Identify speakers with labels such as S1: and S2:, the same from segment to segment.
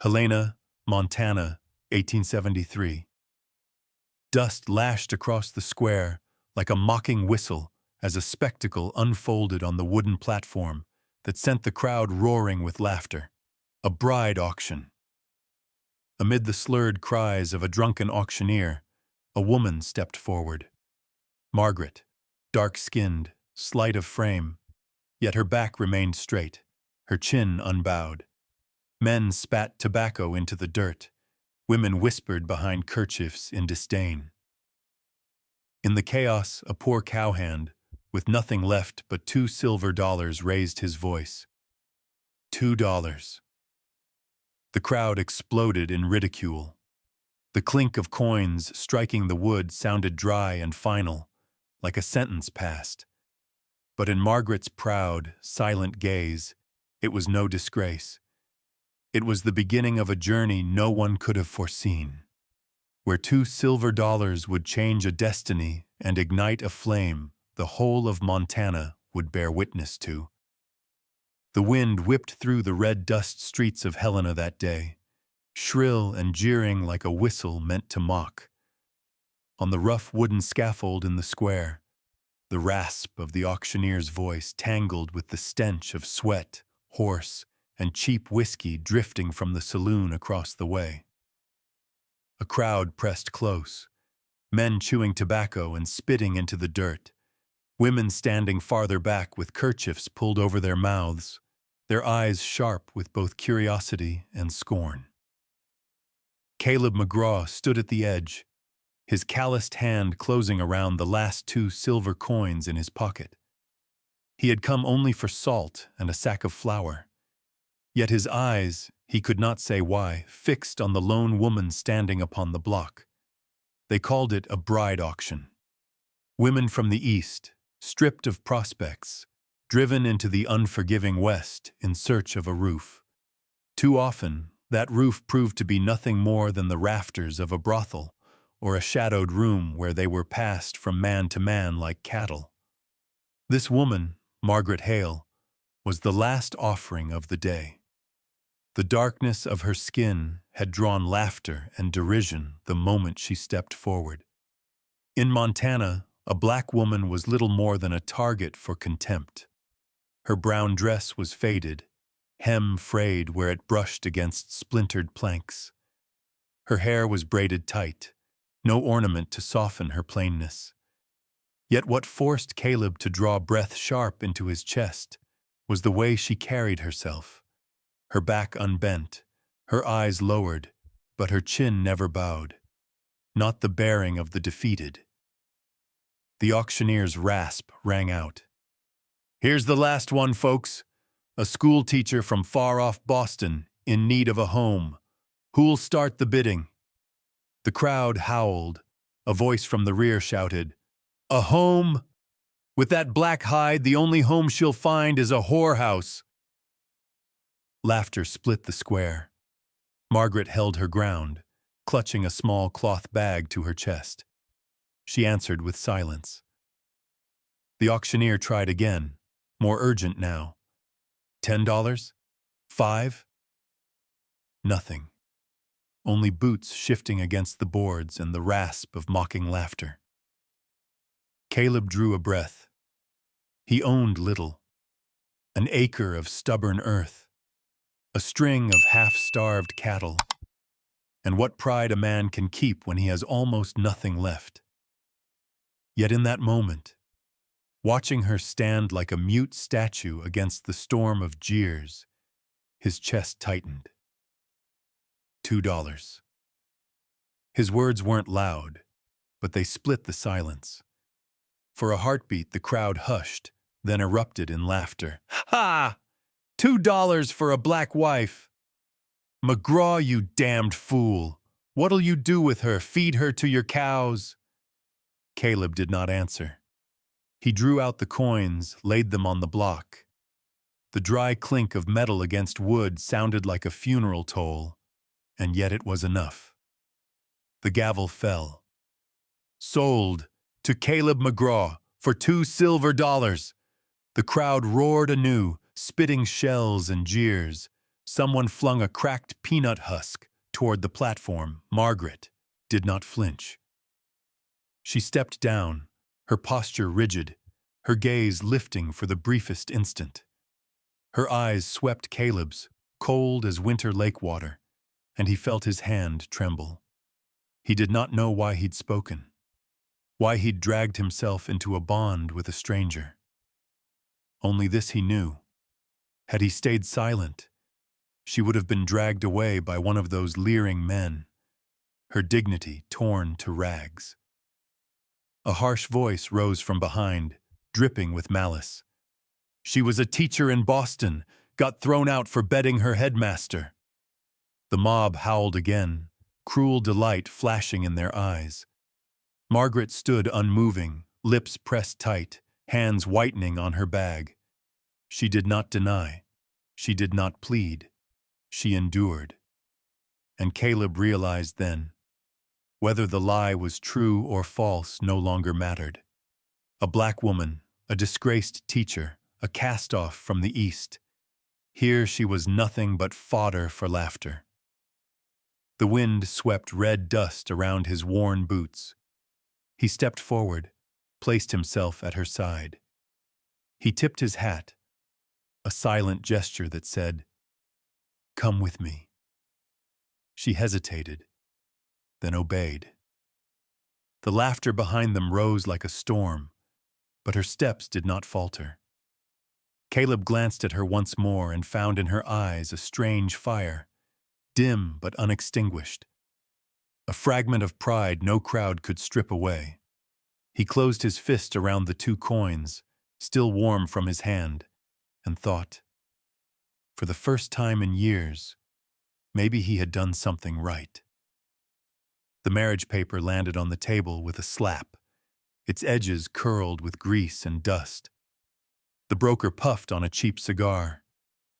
S1: Helena, Montana, 1873. Dust lashed across the square like a mocking whistle as a spectacle unfolded on the wooden platform that sent the crowd roaring with laughter. A bride auction. Amid the slurred cries of a drunken auctioneer, a woman stepped forward. Margaret, dark-skinned, slight of frame, yet her back remained straight, her chin unbowed. Men spat tobacco into the dirt. Women whispered behind kerchiefs in disdain. In the chaos, a poor cowhand, with nothing left but $2 raised his voice. $2. The crowd exploded in ridicule. The clink of coins striking the wood sounded dry and final, like a sentence passed. But in Margaret's proud, silent gaze, it was no disgrace. It was the beginning of a journey no one could have foreseen, where $2 would change a destiny and ignite a flame the whole of Montana would bear witness to. The wind whipped through the red dust streets of Helena that day, shrill and jeering like a whistle meant to mock. On the rough wooden scaffold in the square, the rasp of the auctioneer's voice tangled with the stench of sweat, horse, and cheap whiskey drifting from the saloon across the way. A crowd pressed close, men chewing tobacco and spitting into the dirt, women standing farther back with kerchiefs pulled over their mouths, their eyes sharp with both curiosity and scorn. Caleb McGraw stood at the edge, his calloused hand closing around the last 2 silver coins in his pocket. He had come only for salt and a sack of flour. Yet his eyes, he could not say why, fixed on the lone woman standing upon the block. They called it a bride auction. Women from the East, stripped of prospects, driven into the unforgiving West in search of a roof. Too often, that roof proved to be nothing more than the rafters of a brothel or a shadowed room where they were passed from man to man like cattle. This woman, Margaret Hale, was the last offering of the day. The darkness of her skin had drawn laughter and derision the moment she stepped forward. In Montana, a black woman was little more than a target for contempt. Her brown dress was faded, hem frayed where it brushed against splintered planks. Her hair was braided tight, no ornament to soften her plainness. Yet what forced Caleb to draw breath sharp into his chest was the way she carried herself. Her back unbent, her eyes lowered, but her chin never bowed. Not the bearing of the defeated. The auctioneer's rasp rang out. "Here's the last one, folks. A school teacher from far-off Boston, in need of a home. Who'll start the bidding?" The crowd howled. A voice from the rear shouted, "A home? With that black hide, the only home she'll find is a whorehouse." Laughter split the square. Margaret held her ground, clutching a small cloth bag to her chest. She answered with silence. The auctioneer tried again, more urgent now. $10? $5? Nothing. Only boots shifting against the boards and the rasp of mocking laughter. Caleb drew a breath. He owned little. An acre of stubborn earth, a string of half-starved cattle, and what pride a man can keep when he has almost nothing left. Yet in that moment, watching her stand like a mute statue against the storm of jeers, his chest tightened. $2. His words weren't loud, but they split the silence. For a heartbeat, the crowd hushed, then erupted in laughter. "Ha! $2 for a black wife! McGraw, you damned fool! What'll you do with her? Feed her to your cows?" Caleb did not answer. He drew out the coins, laid them on the block. The dry clink of metal against wood sounded like a funeral toll, and yet it was enough. The gavel fell. "Sold to Caleb McGraw for $2 silver." The crowd roared anew, spitting shells and jeers. Someone flung a cracked peanut husk toward the platform. Margaret did not flinch. She stepped down, her posture rigid, her gaze lifting for the briefest instant. Her eyes swept Caleb's, cold as winter lake water, and he felt his hand tremble. He did not know why he'd spoken, why he'd dragged himself into a bond with a stranger. Only this he knew. Had he stayed silent, she would have been dragged away by one of those leering men, her dignity torn to rags. A harsh voice rose from behind, dripping with malice. She was a teacher in Boston, got thrown out for betting her headmaster. The mob howled again, cruel delight flashing in their eyes. Margaret stood unmoving, lips pressed tight, hands whitening on her bag. She did not deny. She did not plead. She endured. And Caleb realized then, whether the lie was true or false no longer mattered. A black woman, a disgraced teacher, a cast-off from the East. Here she was nothing but fodder for laughter. The wind swept red dust around his worn boots. He stepped forward, placed himself at her side. He tipped his hat, a silent gesture that said, "Come with me." She hesitated, then obeyed. The laughter behind them rose like a storm, but her steps did not falter. Caleb glanced at her once more and found in her eyes a strange fire, dim but unextinguished. A fragment of pride no crowd could strip away. He closed his fist around the 2 coins, still warm from his hand, and thought, for the first time in years, maybe he had done something right. The marriage paper landed on the table with a slap, its edges curled with grease and dust. The broker puffed on a cheap cigar,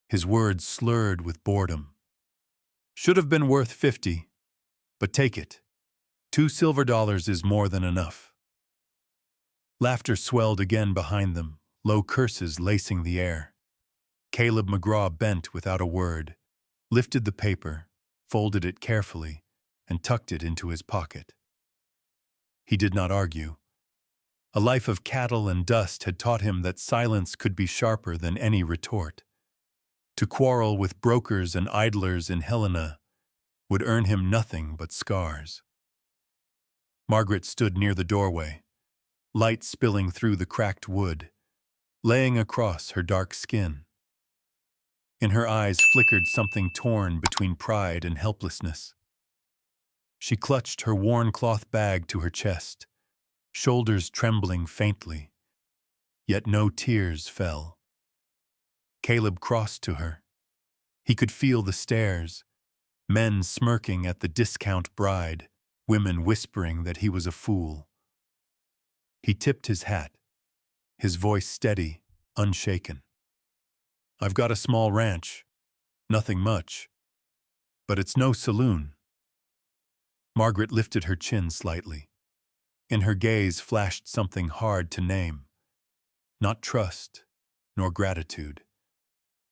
S1: his words slurred with boredom. "Should have been worth 50, but take it. 2 silver dollars is more than enough." Laughter swelled again behind them, low curses lacing the air. Caleb McGraw bent without a word, lifted the paper, folded it carefully, and tucked it into his pocket. He did not argue. A life of cattle and dust had taught him that silence could be sharper than any retort. To quarrel with brokers and idlers in Helena would earn him nothing but scars. Margaret stood near the doorway, light spilling through the cracked wood, laying across her dark skin. In her eyes flickered something torn between pride and helplessness. She clutched her worn cloth bag to her chest, shoulders trembling faintly, yet no tears fell. Caleb crossed to her. He could feel the stares, men smirking at the discount bride, women whispering that he was a fool. He tipped his hat, his voice steady, unshaken. "I've got a small ranch, nothing much, but it's no saloon." Margaret lifted her chin slightly. In her gaze flashed something hard to name. Not trust, nor gratitude.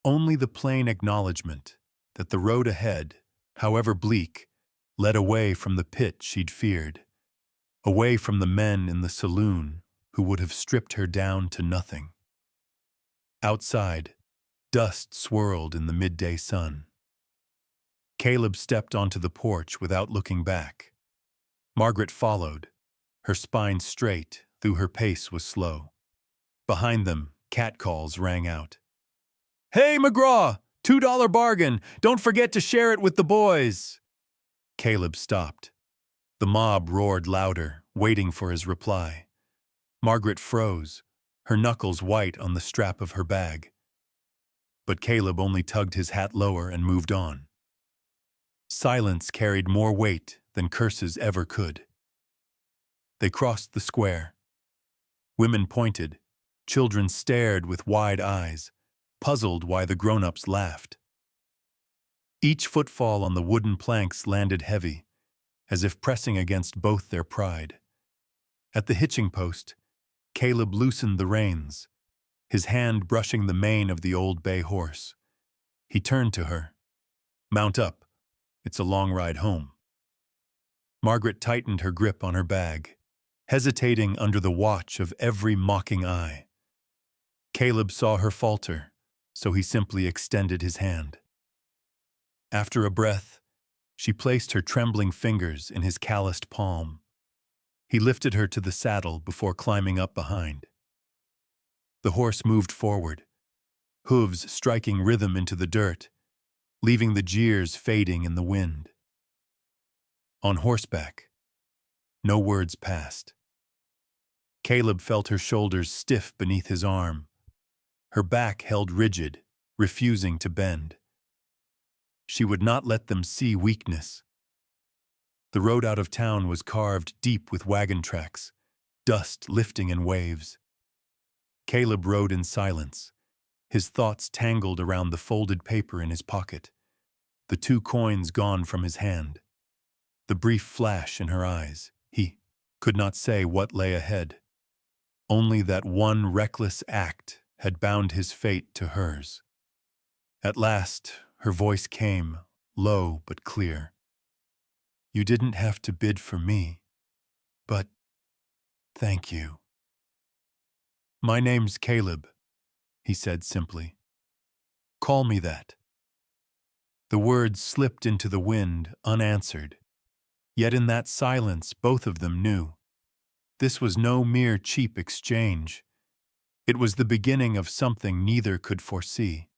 S1: Only the plain acknowledgement that the road ahead, however bleak, led away from the pit she'd feared, away from the men in the saloon who would have stripped her down to nothing. Outside, dust swirled in the midday sun. Caleb stepped onto the porch without looking back. Margaret followed, her spine straight, though her pace was slow. Behind them, catcalls rang out. "Hey, McGraw! $2 bargain! Don't forget to share it with the boys!" Caleb stopped. The mob roared louder, waiting for his reply. Margaret froze, her knuckles white on the strap of her bag. But Caleb only tugged his hat lower and moved on. Silence carried more weight than curses ever could. They crossed the square. Women pointed, children stared with wide eyes, puzzled why the grown-ups laughed. Each footfall on the wooden planks landed heavy, as if pressing against both their pride. At the hitching post, Caleb loosened the reins, his hand brushing the mane of the old bay horse. He turned to her, Mount up. It's a long ride home. Margaret tightened her grip on her bag, hesitating under the watch of every mocking eye. Caleb saw her falter, so he simply extended his hand. After a breath, she placed her trembling fingers in his calloused palm. He lifted her to the saddle before climbing up behind. The horse moved forward, hooves striking rhythm into the dirt, leaving the jeers fading in the wind. On horseback, no words passed. Caleb felt her shoulders stiff beneath his arm. Her back held rigid, refusing to bend. She would not let them see weakness. The road out of town was carved deep with wagon tracks, dust lifting in waves. Caleb rode in silence, his thoughts tangled around the folded paper in his pocket, the 2 coins gone from his hand. The brief flash in her eyes, he could not say what lay ahead. Only that one reckless act had bound his fate to hers. At last, her voice came, low but clear. You didn't have to bid for me, but thank you. My name's Caleb, he said simply. Call me that. The words slipped into the wind, unanswered. Yet in that silence, both of them knew. This was no mere cheap exchange. It was the beginning of something neither could foresee.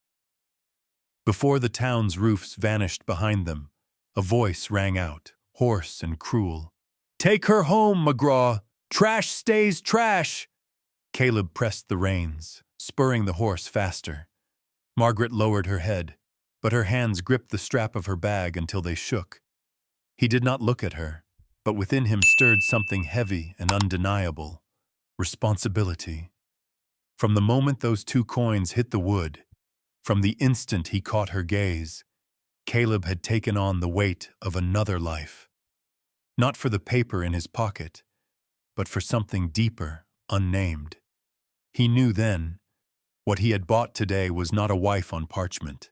S1: Before the town's roofs vanished behind them, a voice rang out, hoarse and cruel. Take her home, McGraw! Trash stays trash! Caleb pressed the reins, spurring the horse faster. Margaret lowered her head, but her hands gripped the strap of her bag until they shook. He did not look at her, but within him stirred something heavy and undeniable. Responsibility. From the moment those 2 coins hit the wood, from the instant he caught her gaze, Caleb had taken on the weight of another life. Not for the paper in his pocket, but for something deeper, unnamed. He knew then, what he had bought today was not a wife on parchment.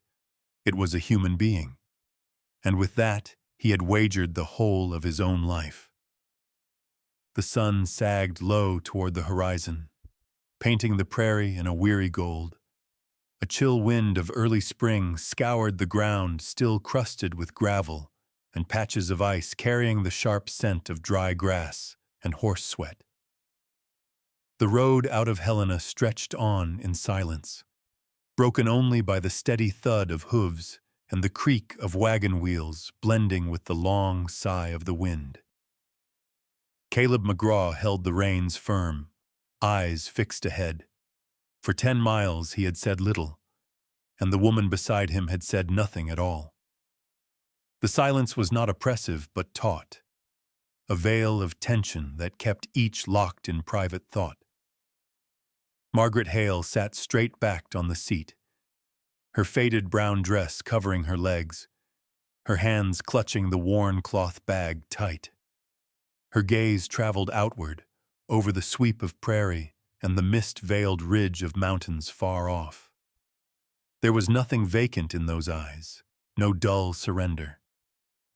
S1: It was a human being. And with that, he had wagered the whole of his own life. The sun sagged low toward the horizon, painting the prairie in a weary gold. A chill wind of early spring scoured the ground still crusted with gravel and patches of ice carrying the sharp scent of dry grass and horse sweat. The road out of Helena stretched on in silence, broken only by the steady thud of hooves and the creak of wagon wheels blending with the long sigh of the wind. Caleb McGraw held the reins firm, eyes fixed ahead. For 10 miles he had said little, and the woman beside him had said nothing at all. The silence was not oppressive but taut, a veil of tension that kept each locked in private thought. Margaret Hale sat straight-backed on the seat, her faded brown dress covering her legs, her hands clutching the worn cloth bag tight. Her gaze traveled outward, over the sweep of prairie and the mist-veiled ridge of mountains far off. There was nothing vacant in those eyes, no dull surrender.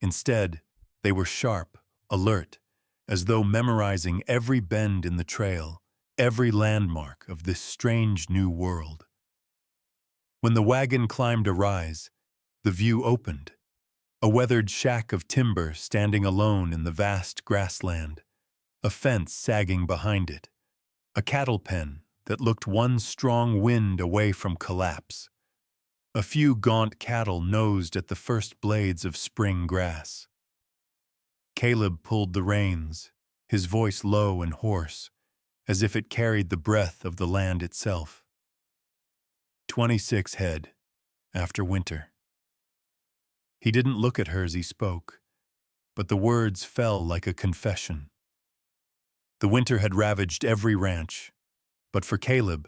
S1: Instead, they were sharp, alert, as though memorizing every bend in the trail, every landmark of this strange new world. When the wagon climbed a rise, the view opened, a weathered shack of timber standing alone in the vast grassland, a fence sagging behind it, a cattle pen that looked one strong wind away from collapse. A few gaunt cattle nosed at the first blades of spring grass. Caleb pulled the reins, his voice low and hoarse, as if it carried the breath of the land itself. 26 head, after winter. He didn't look at her as he spoke, but the words fell like a confession. The winter had ravaged every ranch, but for Caleb,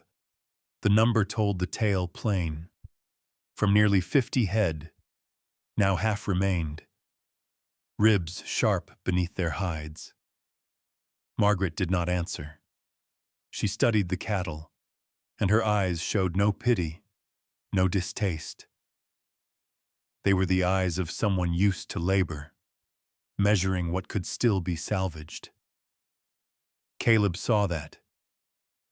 S1: the number told the tale plain. From nearly 50 head, now half remained, ribs sharp beneath their hides. Margaret did not answer. She studied the cattle, and her eyes showed no pity, no distaste. They were the eyes of someone used to labor, measuring what could still be salvaged. Caleb saw that,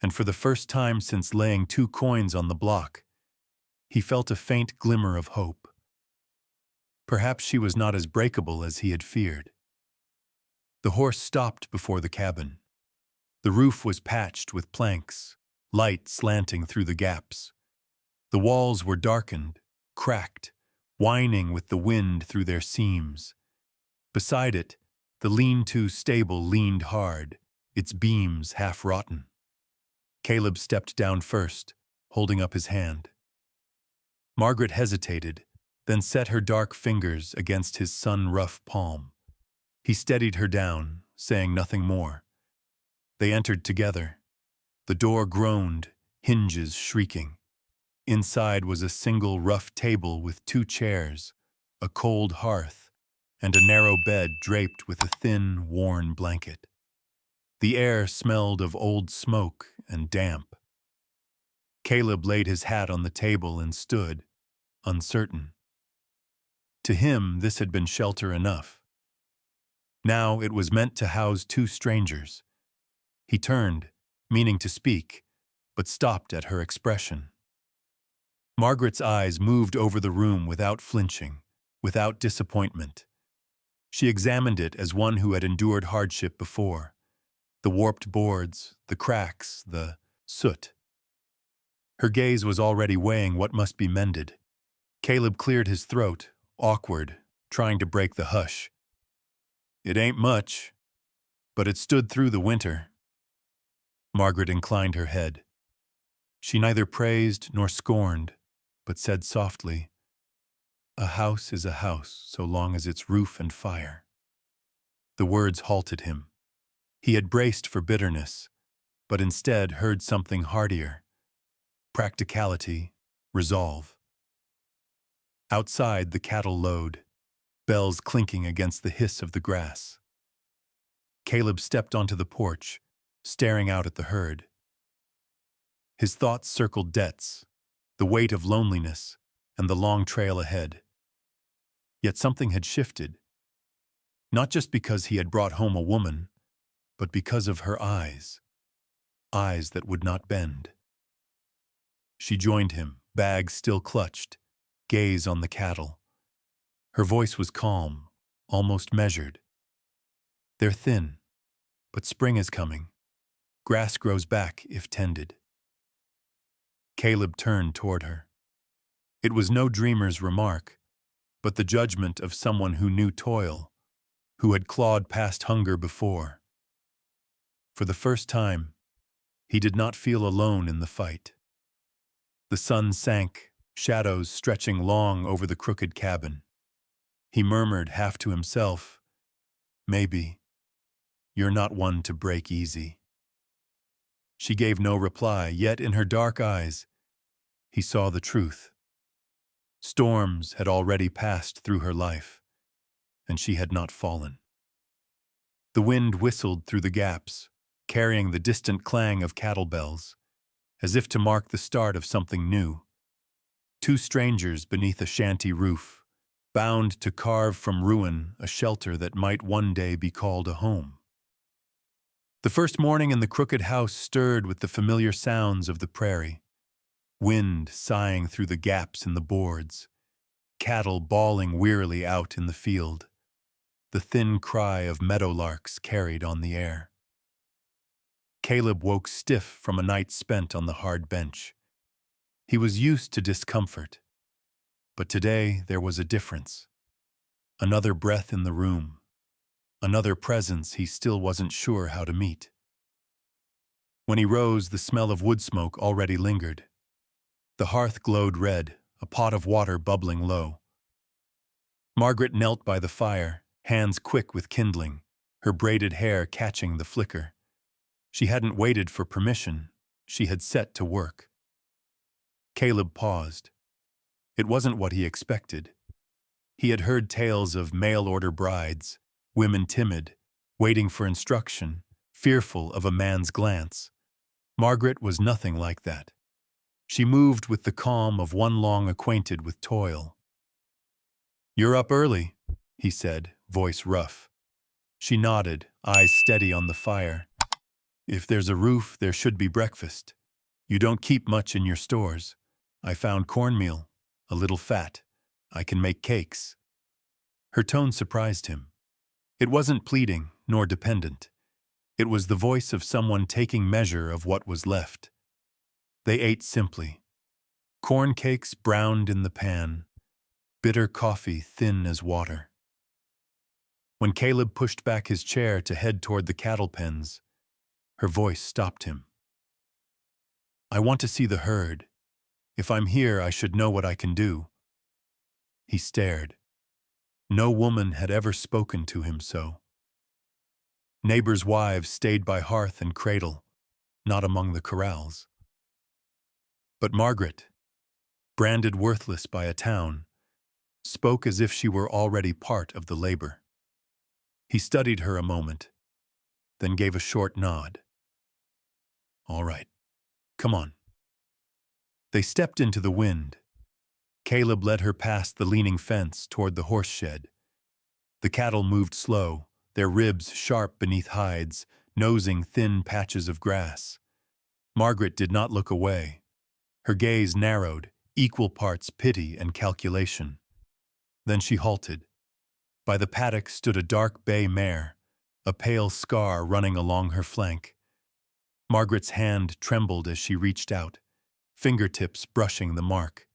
S1: and for the first time since laying 2 coins on the block, he felt a faint glimmer of hope. Perhaps she was not as breakable as he had feared. The horse stopped before the cabin. The roof was patched with planks, light slanting through the gaps. The walls were darkened, cracked, whining with the wind through their seams. Beside it, the lean-to stable leaned hard, its beams half-rotten. Caleb stepped down first, holding up his hand. Margaret hesitated, then set her dark fingers against his sun-rough palm. He steadied her down, saying nothing more. They entered together. The door groaned, hinges shrieking. Inside was a single rough table with 2 chairs, a cold hearth, and a narrow bed draped with a thin, worn blanket. The air smelled of old smoke and damp. Caleb laid his hat on the table and stood, uncertain. To him, this had been shelter enough. Now it was meant to house 2 strangers. He turned, meaning to speak, but stopped at her expression. Margaret's eyes moved over the room without flinching, without disappointment. She examined it as one who had endured hardship before. The warped boards, the cracks, the soot. Her gaze was already weighing what must be mended. Caleb cleared his throat, awkward, trying to break the hush. "It ain't much, but it stood through the winter." Margaret inclined her head. She neither praised nor scorned, but said softly, "A house is a house so long as it's roof and fire." The words halted him. He had braced for bitterness, but instead heard something heartier. Practicality, resolve. Outside, the cattle lowed, bells clinking against the hiss of the grass. Caleb stepped onto the porch, staring out at the herd. His thoughts circled debts, the weight of loneliness, and the long trail ahead. Yet something had shifted, not just because he had brought home a woman, but because of her eyes, eyes that would not bend. She joined him, bag still clutched, gaze on the cattle. Her voice was calm, almost measured. "They're thin, but spring is coming. Grass grows back if tended." Caleb turned toward her. It was no dreamer's remark, but the judgment of someone who knew toil, who had clawed past hunger before. For the first time, he did not feel alone in the fight. The sun sank, shadows stretching long over the crooked cabin. He murmured half to himself, "Maybe, you're not one to break easy." She gave no reply, yet in her dark eyes, he saw the truth. Storms had already passed through her life, and she had not fallen. The wind whistled through the gaps, carrying the distant clang of cattle bells, as if to mark the start of something new. 2 strangers beneath a shanty roof, bound to carve from ruin a shelter that might one day be called a home. The first morning in the crooked house stirred with the familiar sounds of the prairie. Wind sighing through the gaps in the boards, cattle bawling wearily out in the field. The thin cry of meadowlarks carried on the air. Caleb woke stiff from a night spent on the hard bench. He was used to discomfort, but today there was a difference. Another breath in the room, another presence he still wasn't sure how to meet. When he rose, the smell of wood smoke already lingered. The hearth glowed red, a pot of water bubbling low. Margaret knelt by the fire, hands quick with kindling, her braided hair catching the flicker. She hadn't waited for permission. She had set to work. Caleb paused. It wasn't what he expected. He had heard tales of mail-order brides, women timid, waiting for instruction, fearful of a man's glance. Margaret was nothing like that. She moved with the calm of one long acquainted with toil. "You're up early," he said, voice rough. She nodded, eyes steady on the fire. "If there's a roof, there should be breakfast. You don't keep much in your stores. I found cornmeal, a little fat. I can make cakes." Her tone surprised him. It wasn't pleading, nor dependent. It was the voice of someone taking measure of what was left. They ate simply. Corn cakes browned in the pan, bitter coffee thin as water. When Caleb pushed back his chair to head toward the cattle pens, her voice stopped him. "I want to see the herd. If I'm here, I should know what I can do." He stared. No woman had ever spoken to him so. Neighbors' wives stayed by hearth and cradle, not among the corrals. But Margaret, branded worthless by a town, spoke as if she were already part of the labor. He studied her a moment, then gave a short nod. "All right, come on." They stepped into the wind. Caleb led her past the leaning fence toward the horse shed. The cattle moved slow, their ribs sharp beneath hides, nosing thin patches of grass. Margaret did not look away. Her gaze narrowed, equal parts pity and calculation. Then she halted. By the paddock stood a dark bay mare, a pale scar running along her flank. Margaret's hand trembled as she reached out, fingertips brushing the mark.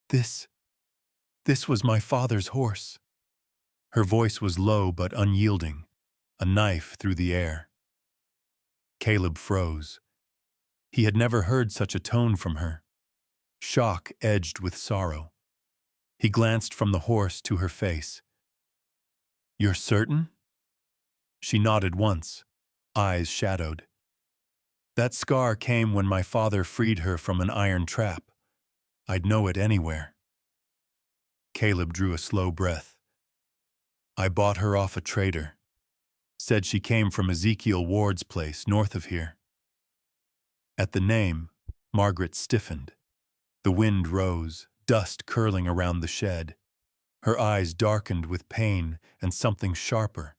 S1: This was my father's horse." Her voice was low but unyielding, a knife through the air. Caleb froze. He had never heard such a tone from her. Shock edged with sorrow. He glanced from the horse to her face. "You're certain?" She nodded once, eyes shadowed. "That scar came when my father freed her from an iron trap. I'd know it anywhere." Caleb drew a slow breath. "I bought her off a trader. Said she came from Ezekiel Ward's place north of here." At the name, Margaret stiffened. The wind rose, dust curling around the shed. Her eyes darkened with pain and something sharper,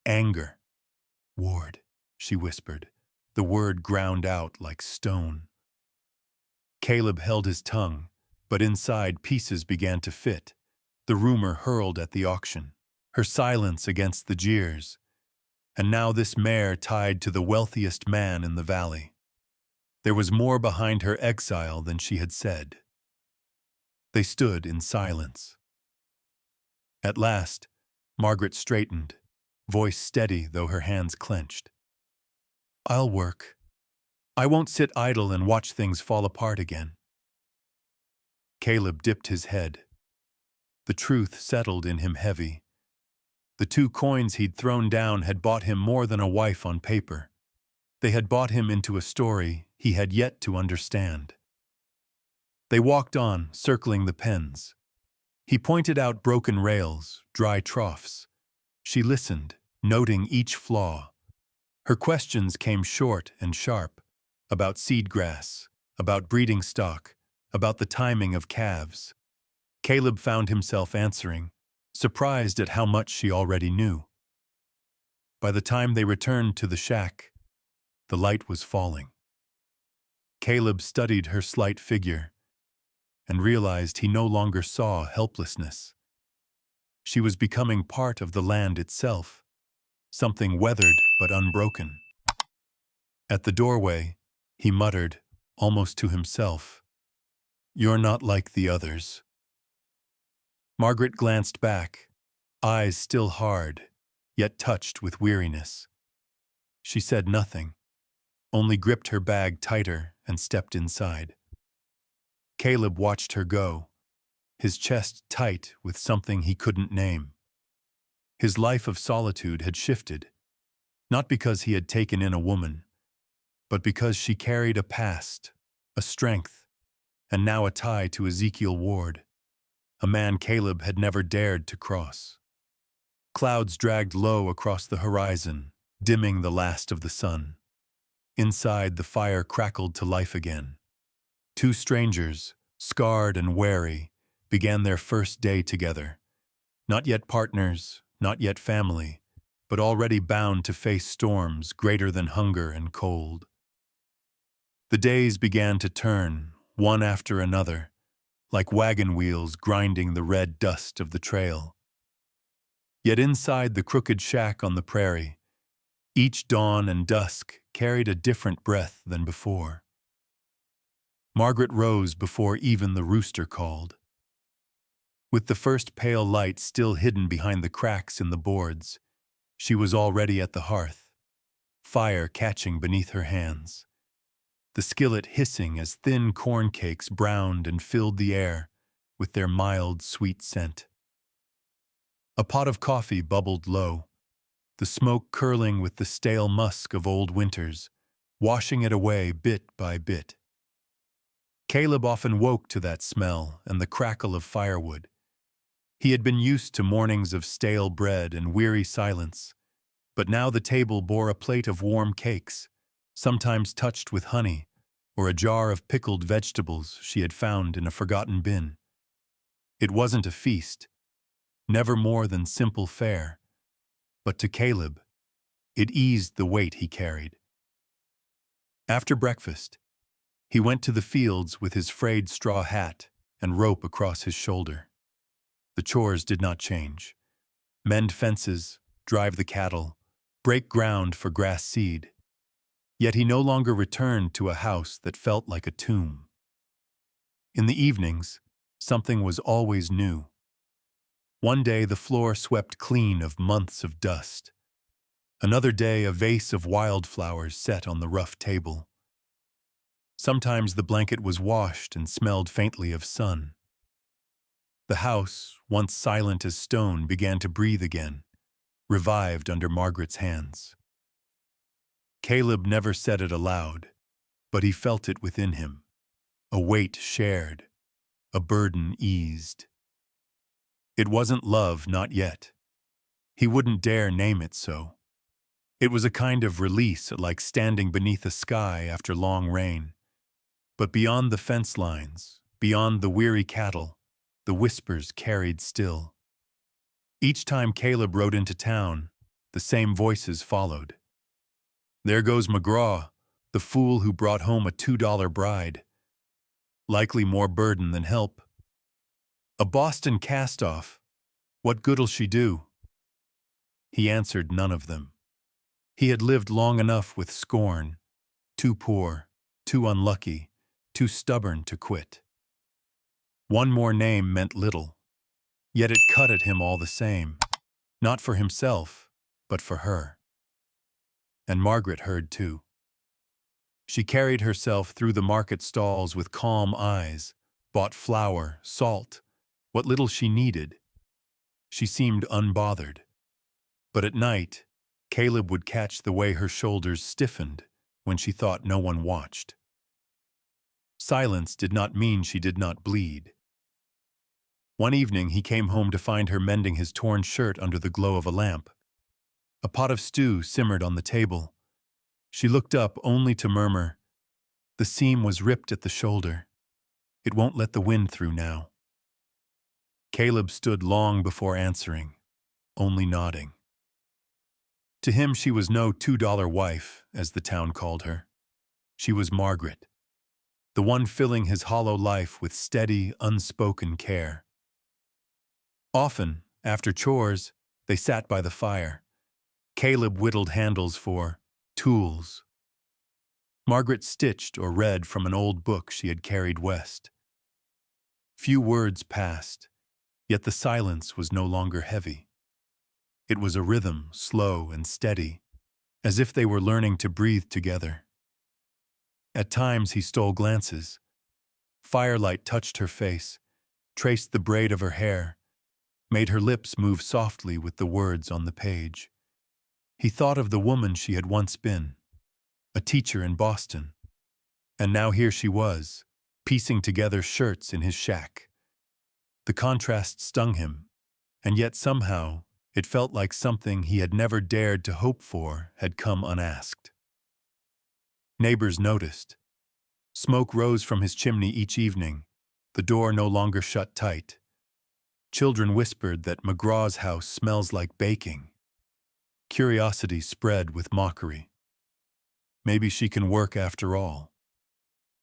S1: anger. "Ward," she whispered, the word ground out like stone. Caleb held his tongue, but inside pieces began to fit, the rumor hurled at the auction, her silence against the jeers. And now this mare tied to the wealthiest man in the valley. There was more behind her exile than she had said. They stood in silence. At last, Margaret straightened, voice steady though her hands clenched. "I'll work. I won't sit idle and watch things fall apart again." Caleb dipped his head. The truth settled in him heavy. The 2 coins he'd thrown down had bought him more than a wife on paper. They had bought him into a story he had yet to understand. They walked on, circling the pens. He pointed out broken rails, dry troughs. She listened, noting each flaw. Her questions came short and sharp, about seedgrass, about breeding stock, about the timing of calves. Caleb found himself answering, surprised at how much she already knew. By the time they returned to the shack, the light was falling. Caleb studied her slight figure and realized he no longer saw helplessness. She was becoming part of the land itself, something weathered but unbroken. At the doorway, he muttered, almost to himself, "You're not like the others." Margaret glanced back, eyes still hard, yet touched with weariness. She said nothing, only gripped her bag tighter and stepped inside. Caleb watched her go, his chest tight with something he couldn't name. His life of solitude had shifted, not because he had taken in a woman, but because she carried a past, a strength, and now a tie to Ezekiel Ward, a man Caleb had never dared to cross. Clouds dragged low across the horizon, dimming the last of the sun. Inside, the fire crackled to life again. 2 strangers, scarred and wary, began their first day together, Not yet partners, not yet family, but already bound to face storms greater than hunger and cold. The days began to turn, one after another, like wagon wheels grinding the red dust of the trail. Yet inside the crooked shack on the prairie, each dawn and dusk carried a different breath than before. Margaret rose before even the rooster called. With the first pale light still hidden behind the cracks in the boards, she was already at the hearth, fire catching beneath her hands, the skillet hissing as thin corn cakes browned and filled the air with their mild, sweet scent. A pot of coffee bubbled low, the smoke curling with the stale musk of old winters, washing it away bit by bit. Caleb often woke to that smell and the crackle of firewood. He had been used to mornings of stale bread and weary silence, but now the table bore a plate of warm cakes, sometimes touched with honey, or a jar of pickled vegetables she had found in a forgotten bin. It wasn't a feast, never more than simple fare, but to Caleb, it eased the weight he carried. After breakfast, he went to the fields with his frayed straw hat and rope across his shoulder. The chores did not change. Mend fences, drive the cattle, break ground for grass seed. Yet he no longer returned to a house that felt like a tomb. In the evenings, something was always new. One day the floor swept clean of months of dust. Another day a vase of wildflowers set on the rough table. Sometimes the blanket was washed and smelled faintly of sun. The house, once silent as stone, began to breathe again, revived under Margaret's hands. Caleb never said it aloud, but he felt it within him, a weight shared, a burden eased. It wasn't love, not yet. He wouldn't dare name it so. It was a kind of release, like standing beneath a sky after long rain. But beyond the fence lines, beyond the weary cattle, the whispers carried still. Each time Caleb rode into town, the same voices followed. There goes McGraw, the fool who brought home a $2 bride. Likely more burden than help. A Boston cast-off. What good'll she do? He answered none of them. He had lived long enough with scorn, too poor, too unlucky, too stubborn to quit. One more name meant little, yet it cut at him all the same, not for himself, but for her. And Margaret heard too. She carried herself through the market stalls with calm eyes, bought flour, salt, what little she needed. She seemed unbothered. But at night, Caleb would catch the way her shoulders stiffened when she thought no one watched. Silence did not mean she did not bleed. One evening he came home to find her mending his torn shirt under the glow of a lamp. A pot of stew simmered on the table. She looked up only to murmur, "The seam was ripped at the shoulder. It won't let the wind through now." Caleb stood long before answering, only nodding. To him she was no $2 wife, as the town called her. She was Margaret, the one filling his hollow life with steady, unspoken care. Often, after chores, they sat by the fire. Caleb whittled handles for tools. Margaret stitched or read from an old book she had carried west. Few words passed, yet the silence was no longer heavy. It was a rhythm, slow and steady, as if they were learning to breathe together. At times he stole glances. Firelight touched her face, traced the braid of her hair, made her lips move softly with the words on the page. He thought of the woman she had once been, a teacher in Boston. And now here she was, piecing together shirts in his shack. The contrast stung him, and yet somehow it felt like something he had never dared to hope for had come unasked. Neighbors noticed. Smoke rose from his chimney each evening, the door no longer shut tight. Children whispered that McGraw's house smells like baking. Curiosity spread with mockery. Maybe she can work after all.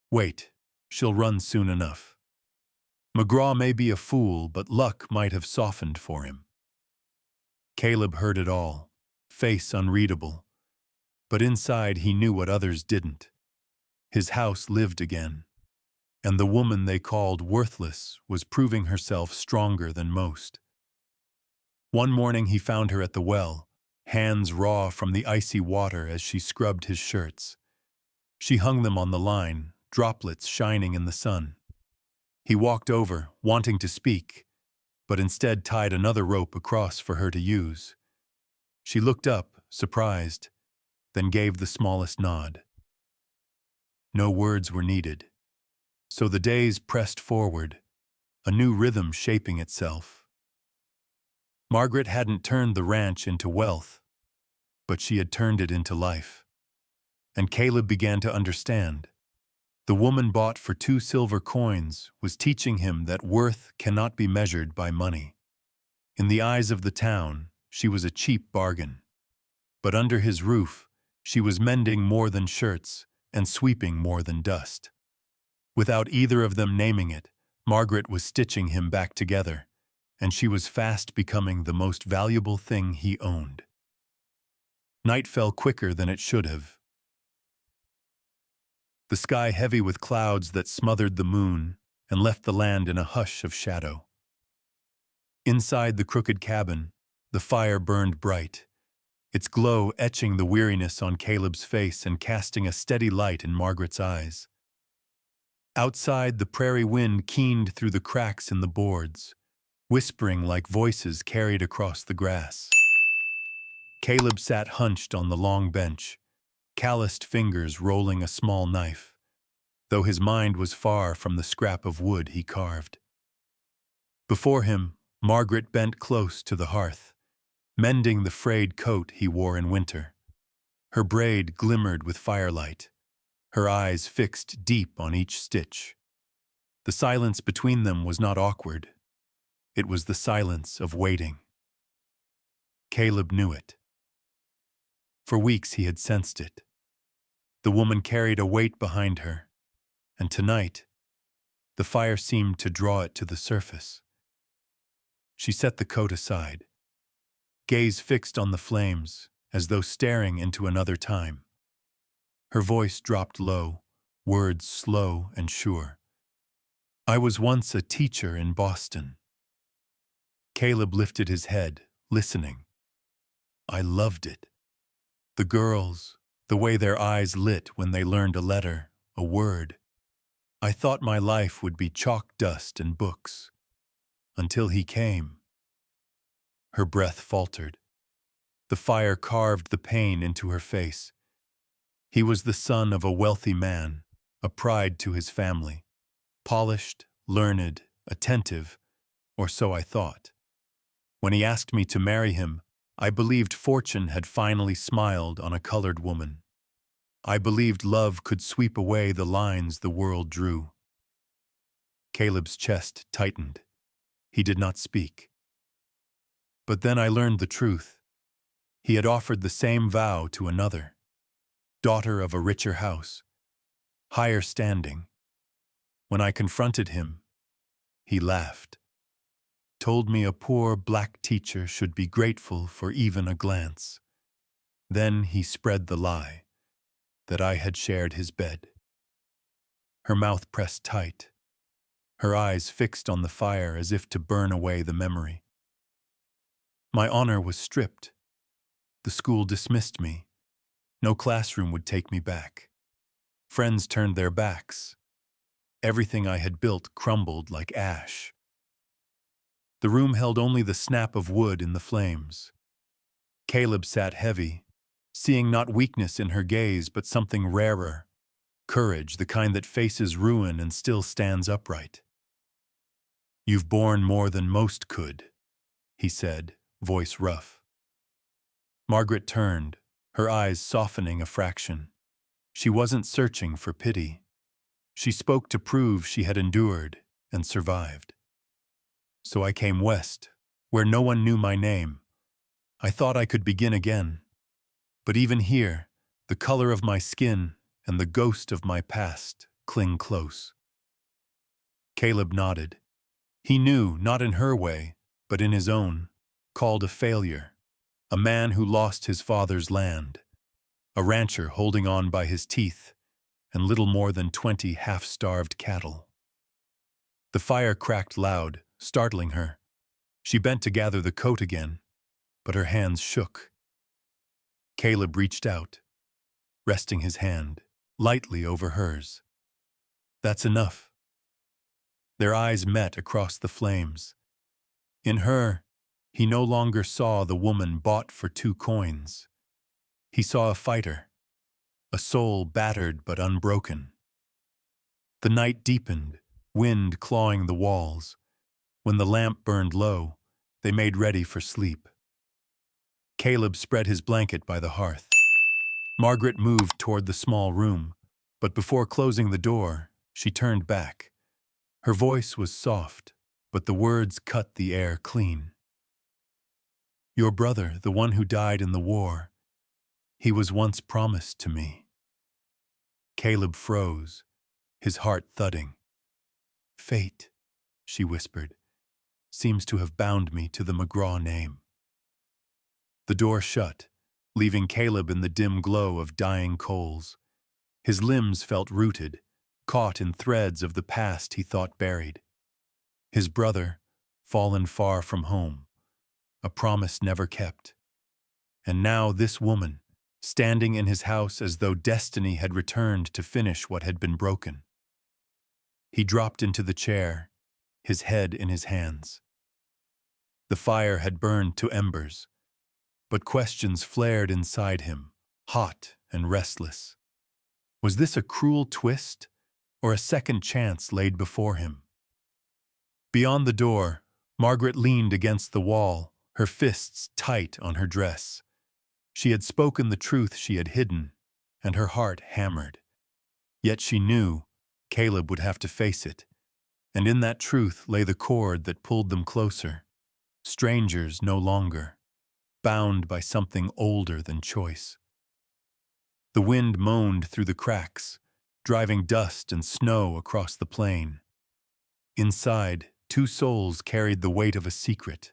S1: Wait, she'll run soon enough. McGraw may be a fool, but luck might have softened for him. Caleb heard it all, face unreadable. But inside he knew what others didn't. His house lived again. And the woman they called worthless was proving herself stronger than most. One morning he found her at the well, hands raw from the icy water as she scrubbed his shirts. She hung them on the line, droplets shining in the sun. He walked over, wanting to speak, but instead tied another rope across for her to use. She looked up, surprised, then gave the smallest nod. No words were needed. So the days pressed forward, a new rhythm shaping itself. Margaret hadn't turned the ranch into wealth, but she had turned it into life. And Caleb began to understand. The woman bought for 2 silver coins was teaching him that worth cannot be measured by money. In the eyes of the town, she was a cheap bargain. But under his roof, she was mending more than shirts and sweeping more than dust. Without either of them naming it, Margaret was stitching him back together, and she was fast becoming the most valuable thing he owned. Night fell quicker than it should have. The sky heavy with clouds that smothered the moon and left the land in a hush of shadow. Inside the crooked cabin, the fire burned bright, its glow etching the weariness on Caleb's face and casting a steady light in Margaret's eyes. Outside, the prairie wind keened through the cracks in the boards, whispering like voices carried across the grass. Caleb sat hunched on the long bench, calloused fingers rolling a small knife, though his mind was far from the scrap of wood he carved. Before him, Margaret bent close to the hearth, mending the frayed coat he wore in winter. Her braid glimmered with firelight, her eyes fixed deep on each stitch. The silence between them was not awkward. It was the silence of waiting. Caleb knew it. For weeks he had sensed it. The woman carried a weight behind her, and tonight, the fire seemed to draw it to the surface. She set the coat aside, gaze fixed on the flames, as though staring into another time. Her voice dropped low, words slow and sure. I was once a teacher in Boston. Caleb lifted his head, listening. I loved it. The girls, the way their eyes lit when they learned a letter, a word. I thought my life would be chalk dust and books. Until he came. Her breath faltered. The fire carved the pain into her face. He was the son of a wealthy man, a pride to his family. Polished, learned, attentive, or so I thought. When he asked me to marry him, I believed fortune had finally smiled on a colored woman. I believed love could sweep away the lines the world drew. Caleb's chest tightened. He did not speak. But then I learned the truth. He had offered the same vow to another, daughter of a richer house, higher standing. When I confronted him, he laughed, told me a poor black teacher should be grateful for even a glance. Then he spread the lie that I had shared his bed. Her mouth pressed tight, her eyes fixed on the fire as if to burn away the memory. My honor was stripped. The school dismissed me. No classroom would take me back. Friends turned their backs. Everything I had built crumbled like ash. The room held only the snap of wood in the flames. Caleb sat heavy, seeing not weakness in her gaze but something rarer, courage, the kind that faces ruin and still stands upright. You've borne more than most could, he said, voice rough. Margaret turned, her eyes softening a fraction. She wasn't searching for pity. She spoke to prove she had endured and survived. So I came west, where no one knew my name. I thought I could begin again. But even here, the color of my skin and the ghost of my past cling close. Caleb nodded. He knew, not in her way, but in his own, called a failure, a man who lost his father's land, a rancher holding on by his teeth, and little more than 20 half-starved cattle. The fire cracked loud, startling her. She bent to gather the coat again, but her hands shook. Caleb reached out, resting his hand lightly over hers. That's enough. Their eyes met across the flames. In her, he no longer saw the woman bought for 2 coins. He saw a fighter, a soul battered but unbroken. The night deepened, wind clawing the walls. When the lamp burned low, they made ready for sleep. Caleb spread his blanket by the hearth. Margaret moved toward the small room, but before closing the door, she turned back. Her voice was soft, but the words cut the air clean. Your brother, the one who died in the war, he was once promised to me. Caleb froze, his heart thudding. Fate, she whispered, seems to have bound me to the McGraw name. The door shut, leaving Caleb in the dim glow of dying coals. His limbs felt rooted, caught in threads of the past he thought buried. His brother, fallen far from home, a promise never kept. And now this woman, standing in his house as though destiny had returned to finish what had been broken. He dropped into the chair, his head in his hands. The fire had burned to embers, but questions flared inside him, hot and restless. Was this a cruel twist, or a second chance laid before him? Beyond the door, Margaret leaned against the wall, her fists tight on her dress. She had spoken the truth she had hidden, and her heart hammered. Yet she knew Caleb would have to face it, and in that truth lay the cord that pulled them closer. Strangers no longer, bound by something older than choice. The wind moaned through the cracks, driving dust and snow across the plain. Inside, 2 souls carried the weight of a secret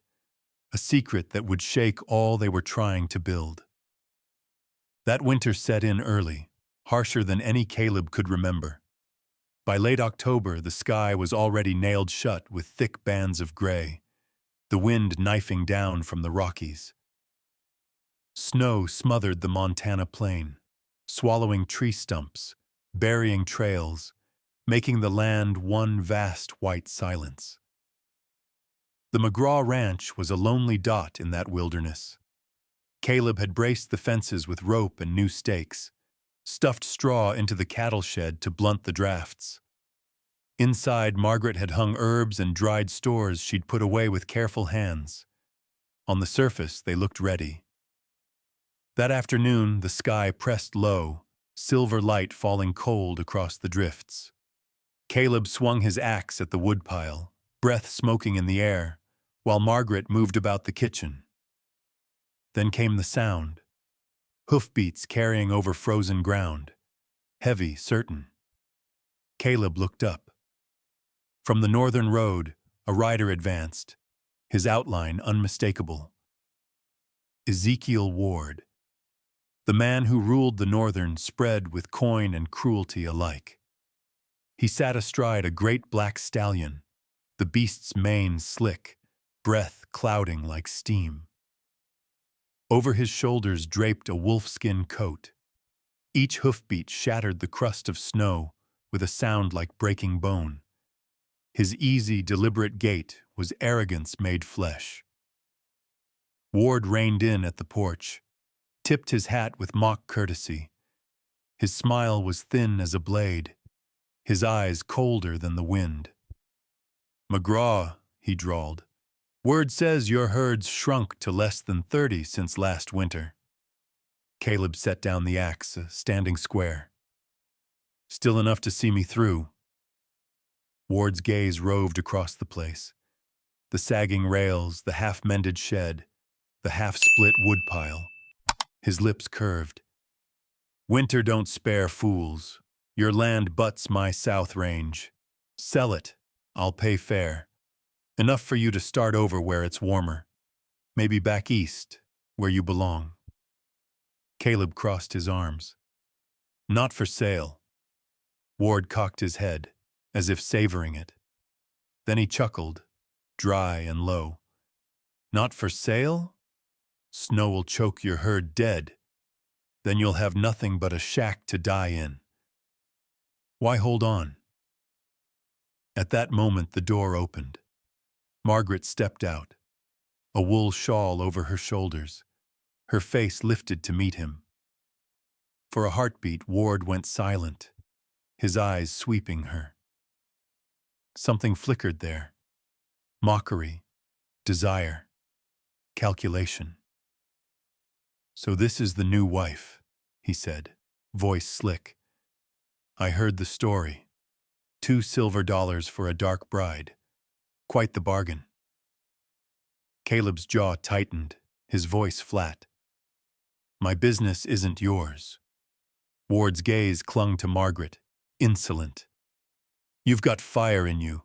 S1: that would shake all they were trying to build. That winter set in early, harsher than any Caleb could remember. By late October, the sky was already nailed shut with thick bands of gray, the wind knifing down from the Rockies. Snow smothered the Montana plain, swallowing tree stumps, burying trails, making the land one vast white silence. The McGraw Ranch was a lonely dot in that wilderness. Caleb had braced the fences with rope and new stakes, stuffed straw into the cattle shed to blunt the drafts. Inside, Margaret had hung herbs and dried stores she'd put away with careful hands. On the surface, they looked ready. That afternoon, the sky pressed low, silver light falling cold across the drifts. Caleb swung his axe at the woodpile, breath smoking in the air, while Margaret moved about the kitchen. Then came the sound. Hoofbeats carrying over frozen ground. Heavy, certain. Caleb looked up. From the northern road, a rider advanced, his outline unmistakable. Ezekiel Ward. The man who ruled the northern spread with coin and cruelty alike. He sat astride a great black stallion, the beast's mane slick, breath clouding like steam. Over his shoulders draped a wolfskin coat. Each hoofbeat shattered the crust of snow with a sound like breaking bone. His easy, deliberate gait was arrogance made flesh. Ward reined in at the porch, tipped his hat with mock courtesy. His smile was thin as a blade, his eyes colder than the wind. "McGraw," he drawled, "word says your herd's shrunk to less than 30 since last winter." Caleb set down the axe, standing square. "Still enough to see me through." Ward's gaze roved across the place. The sagging rails, the half-mended shed, the half-split woodpile. His lips curved. Winter don't spare fools. Your land butts my south range. Sell it. I'll pay fair. Enough for you to start over where it's warmer. Maybe back east, where you belong. Caleb crossed his arms. Not for sale. Ward cocked his head, as if savoring it. Then he chuckled, dry and low. Not for sale? Snow will choke your herd dead. Then you'll have nothing but a shack to die in. Why hold on? At that moment the door opened. Margaret stepped out, a wool shawl over her shoulders, her face lifted to meet him. For a heartbeat, Ward went silent, his eyes sweeping her. Something flickered there. Mockery, desire, calculation. So this is the new wife, he said, voice slick. I heard the story. $2 silver for a dark bride. Quite the bargain. Caleb's jaw tightened, his voice flat. My business isn't yours. Ward's gaze clung to Margaret, insolent. You've got fire in you.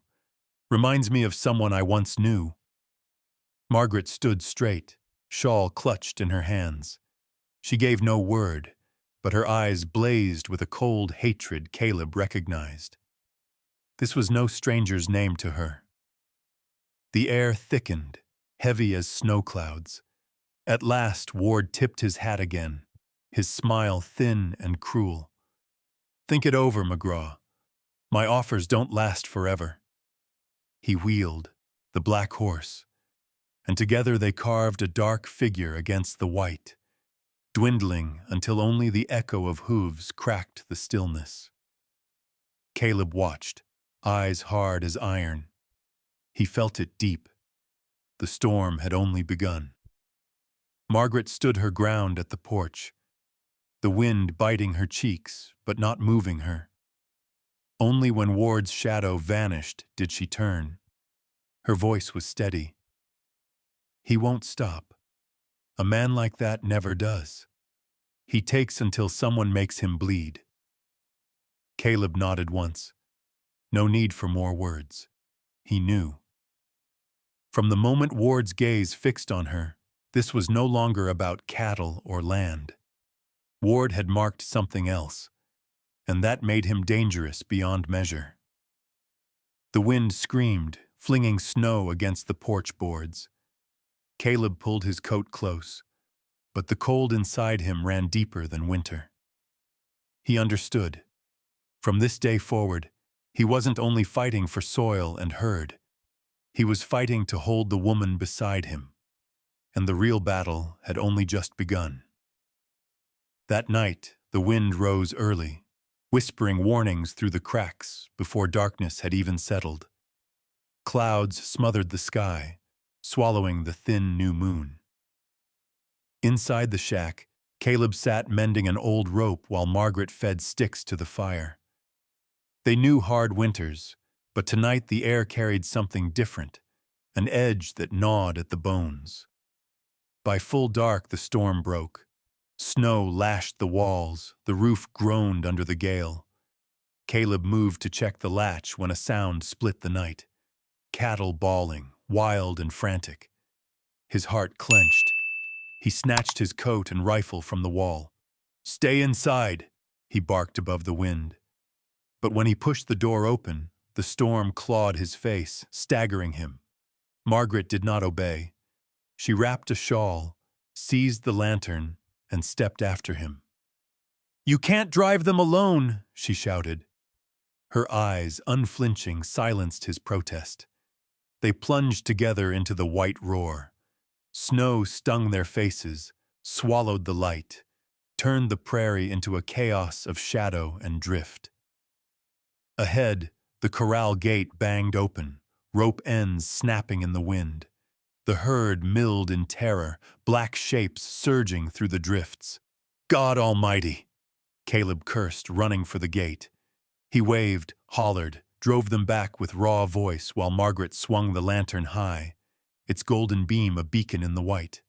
S1: Reminds me of someone I once knew. Margaret stood straight, shawl clutched in her hands. She gave no word, but her eyes blazed with a cold hatred Caleb recognized. This was no stranger's name to her. The air thickened, heavy as snow clouds. At last, Ward tipped his hat again, his smile thin and cruel. Think it over, McGraw. My offers don't last forever. He wheeled, the black horse, and together they carved a dark figure against the white, dwindling until only the echo of hooves cracked the stillness. Caleb watched, eyes hard as iron. He felt it deep. The storm had only begun. Margaret stood her ground at the porch, the wind biting her cheeks but not moving her. Only when Ward's shadow vanished did she turn. Her voice was steady. He won't stop. A man like that never does. He takes until someone makes him bleed. Caleb nodded once. No need for more words. He knew. From the moment Ward's gaze fixed on her, this was no longer about cattle or land. Ward had marked something else, and that made him dangerous beyond measure. The wind screamed, flinging snow against the porch boards. Caleb pulled his coat close, but the cold inside him ran deeper than winter. He understood. From this day forward, he wasn't only fighting for soil and herd. He was fighting to hold the woman beside him, and the real battle had only just begun. That night, the wind rose early, whispering warnings through the cracks before darkness had even settled. Clouds smothered the sky, swallowing the thin new moon. Inside the shack, Caleb sat mending an old rope while Margaret fed sticks to the fire. They knew hard winters, but tonight the air carried something different, an edge that gnawed at the bones. By full dark the storm broke. Snow lashed the walls, the roof groaned under the gale. Caleb moved to check the latch when a sound split the night. Cattle bawling, wild and frantic. His heart clenched. He snatched his coat and rifle from the wall. "Stay inside," he barked above the wind. But when he pushed the door open, the storm clawed his face, staggering him. Margaret did not obey. She wrapped a shawl, seized the lantern, and stepped after him. "You can't drive them alone," she shouted. Her eyes, unflinching, silenced his protest. They plunged together into the white roar. Snow stung their faces, swallowed the light, turned the prairie into a chaos of shadow and drift. Ahead, the corral gate banged open, rope ends snapping in the wind. The herd milled in terror, black shapes surging through the drifts. "God Almighty!" Caleb cursed, running for the gate. He waved, hollered, drove them back with raw voice while Margaret swung the lantern high, its golden beam a beacon in the white.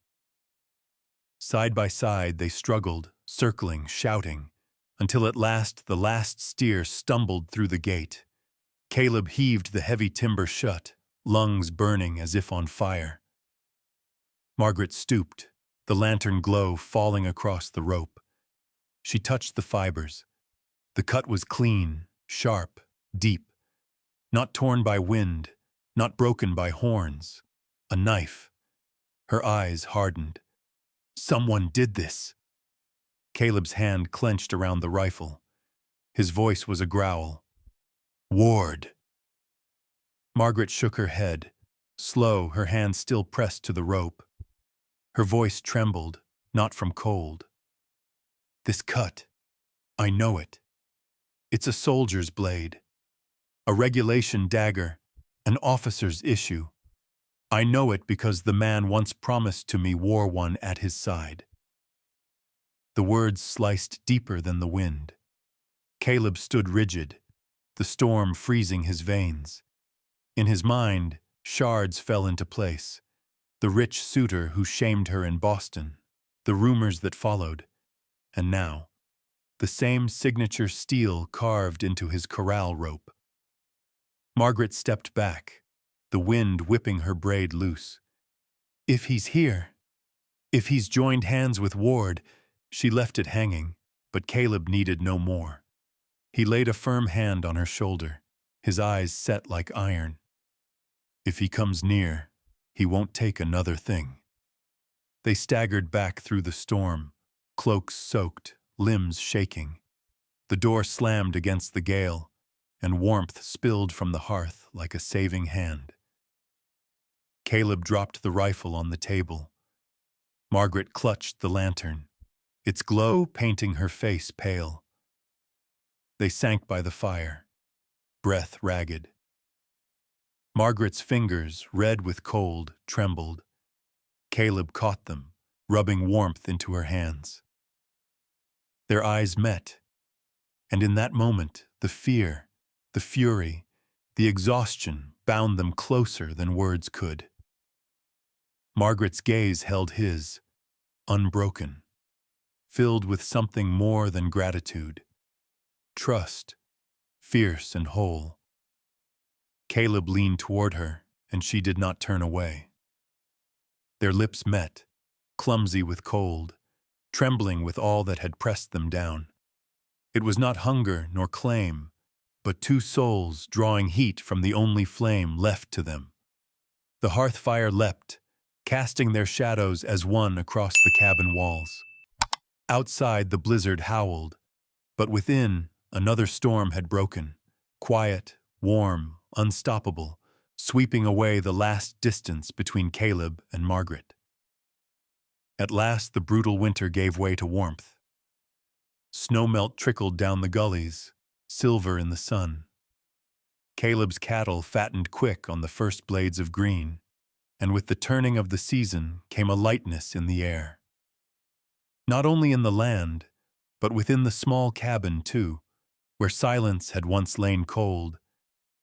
S1: Side by side they struggled, circling, shouting, until at last the last steer stumbled through the gate. Caleb heaved the heavy timber shut, lungs burning as if on fire. Margaret stooped, the lantern glow falling across the rope. She touched the fibers. The cut was clean, sharp, deep, not torn by wind, not broken by horns. A knife. Her eyes hardened. Someone did this. Caleb's hand clenched around the rifle. His voice was a growl. Ward. Margaret shook her head, slow, her hand still pressed to the rope. Her voice trembled, not from cold. This cut, I know it. It's a soldier's blade, a regulation dagger, an officer's issue. I know it because the man once promised to me wore one at his side. The words sliced deeper than the wind. Caleb stood rigid, the storm freezing his veins. In his mind, shards fell into place. The rich suitor who shamed her in Boston, the rumors that followed, and now, the same signature steel carved into his corral rope. Margaret stepped back, the wind whipping her braid loose. If he's here, if he's joined hands with Ward, she left it hanging, but Caleb needed no more. He laid a firm hand on her shoulder, his eyes set like iron. If he comes near, he won't take another thing. They staggered back through the storm, cloaks soaked, limbs shaking. The door slammed against the gale, and warmth spilled from the hearth like a saving hand. Caleb dropped the rifle on the table. Margaret clutched the lantern, its glow painting her face pale. They sank by the fire, breath ragged. Margaret's fingers, red with cold, trembled. Caleb caught them, rubbing warmth into her hands. Their eyes met, and in that moment, the fear, the fury, the exhaustion bound them closer than words could. Margaret's gaze held his, unbroken, filled with something more than gratitude. Trust, fierce and whole. Caleb leaned toward her, and she did not turn away. Their lips met, clumsy with cold, trembling with all that had pressed them down. It was not hunger nor claim, but two souls drawing heat from the only flame left to them. The hearth fire leapt, casting their shadows as one across the cabin walls. Outside the blizzard howled, but within another storm had broken, quiet, warm, unstoppable, sweeping away the last distance between Caleb and Margaret. At last the brutal winter gave way to warmth. Snowmelt trickled down the gullies, silver in the sun. Caleb's cattle fattened quick on the first blades of green, and with the turning of the season came a lightness in the air. Not only in the land, but within the small cabin too, where silence had once lain cold,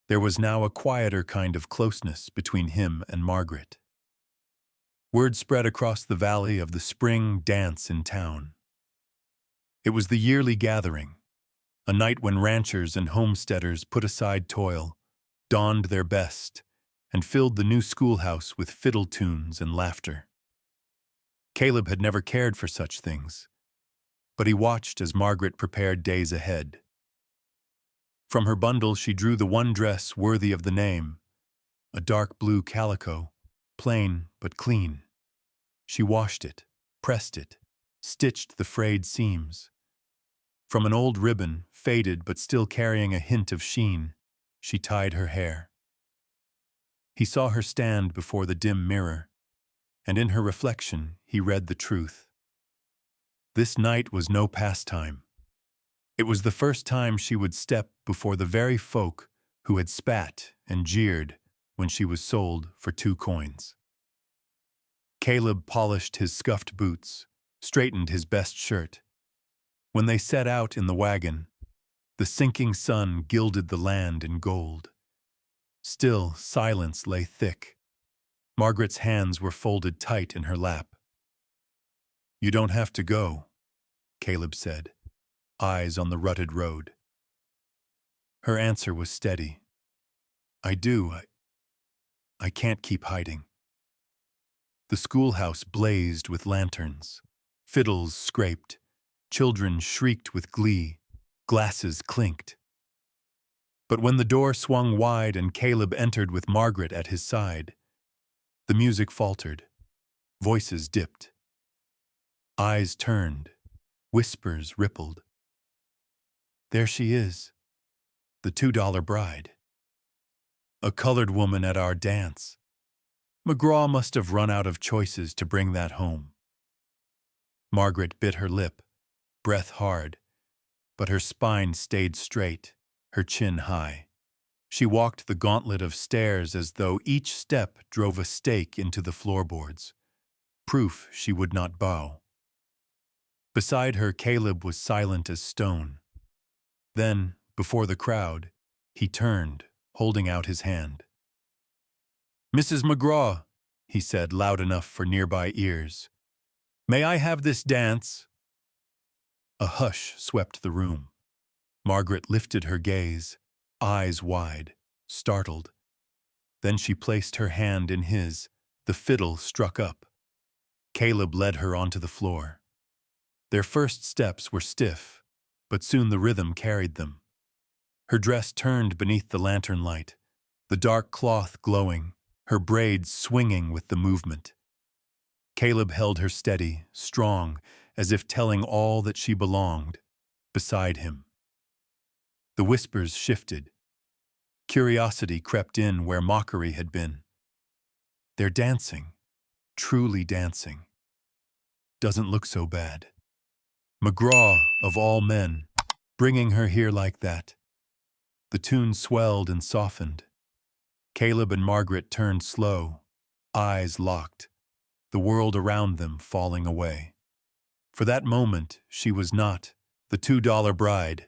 S1: there was now a quieter kind of closeness between him and Margaret. Word spread across the valley of the spring dance in town. It was the yearly gathering, a night when ranchers and homesteaders put aside toil, donned their best, and filled the new schoolhouse with fiddle tunes and laughter. Caleb had never cared for such things, but he watched as Margaret prepared days ahead. From her bundle she drew the one dress worthy of the name, a dark blue calico, plain but clean. She washed it, pressed it, stitched the frayed seams. From an old ribbon, faded but still carrying a hint of sheen, she tied her hair. He saw her stand before the dim mirror, and in her reflection he read the truth. This night was no pastime. It was the first time she would step before the very folk who had spat and jeered when she was sold for 2 coins. Caleb polished his scuffed boots, straightened his best shirt. When they set out in the wagon, the sinking sun gilded the land in gold. Still, silence lay thick. Margaret's hands were folded tight in her lap. "You don't have to go," Caleb said, eyes on the rutted road. Her answer was steady. "I do. I can't keep hiding." The schoolhouse blazed with lanterns. Fiddles scraped. Children shrieked with glee. Glasses clinked. But when the door swung wide and Caleb entered with Margaret at his side, the music faltered. Voices dipped. Eyes turned. Whispers rippled. "There she is, the $2 bride. A colored woman at our dance. McGraw must have run out of choices to bring that home." Margaret bit her lip, breath hard, but her spine stayed straight, her chin high. She walked the gauntlet of stairs as though each step drove a stake into the floorboards, proof she would not bow. Beside her, Caleb was silent as stone. Then, before the crowd, he turned, holding out his hand. "Mrs. McGraw," he said loud enough for nearby ears, "may I have this dance?" A hush swept the room. Margaret lifted her gaze, eyes wide, startled. Then she placed her hand in his. The fiddle struck up. Caleb led her onto the floor. Their first steps were stiff, but soon the rhythm carried them. Her dress turned beneath the lantern light, the dark cloth glowing, her braids swinging with the movement. Caleb held her steady, strong, as if telling all that she belonged, beside him. The whispers shifted. Curiosity crept in where mockery had been. "They're dancing, truly dancing. Doesn't look so bad. McGraw, of all men, bringing her here like that." The tune swelled and softened. Caleb and Margaret turned slow, eyes locked, the world around them falling away. For that moment, she was not the $2 bride,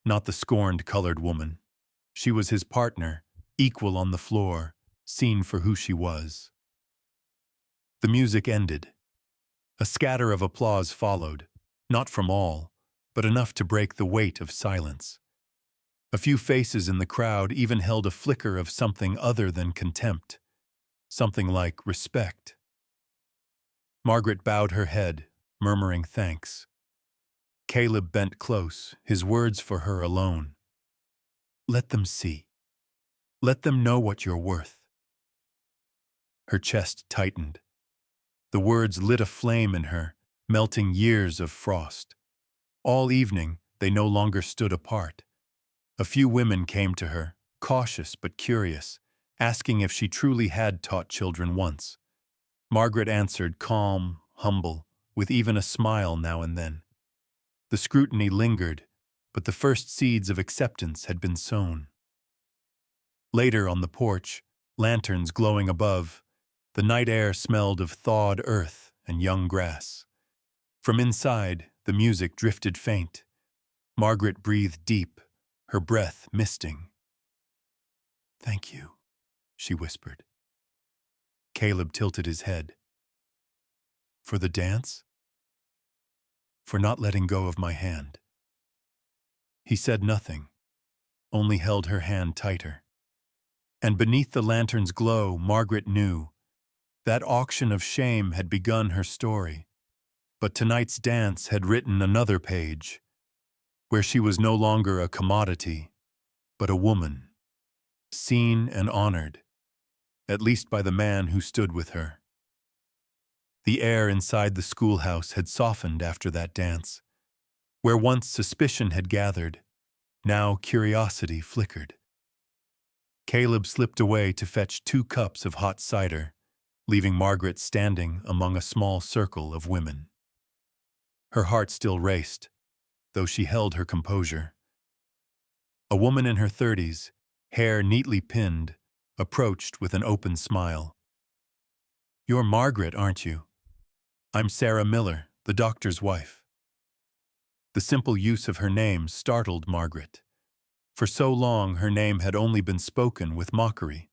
S1: not the scorned colored woman. She was his partner, equal on the floor, seen for who she was. The music ended. A scatter of applause followed, not from all, but enough to break the weight of silence. A few faces in the crowd even held a flicker of something other than contempt, something like respect. Margaret bowed her head, murmuring thanks. Caleb bent close, his words for her alone. "Let them see. Let them know what you're worth." Her chest tightened. The words lit a flame in her, melting years of frost. All evening, they no longer stood apart. A few women came to her, cautious but curious, asking if she truly had taught children once. Margaret answered, calm, humble, with even a smile now and then. The scrutiny lingered, but the first seeds of acceptance had been sown. Later on the porch, lanterns glowing above, the night air smelled of thawed earth and young grass. From inside, the music drifted faint. Margaret breathed deep, her breath misting. "Thank you," she whispered. Caleb tilted his head. "For the dance? For not letting go of my hand." He said nothing, only held her hand tighter. And beneath the lantern's glow, Margaret knew that auction of shame had begun her story. But tonight's dance had written another page, where she was no longer a commodity, but a woman, seen and honored, at least by the man who stood with her. The air inside the schoolhouse had softened after that dance. Where once suspicion had gathered, now curiosity flickered. Caleb slipped away to fetch 2 cups of hot cider, leaving Margaret standing among a small circle of women. Her heart still raced, though she held her composure. A woman in her 30s, hair neatly pinned, approached with an open smile. "You're Margaret, aren't you? I'm Sarah Miller, the doctor's wife." The simple use of her name startled Margaret. For so long, her name had only been spoken with mockery.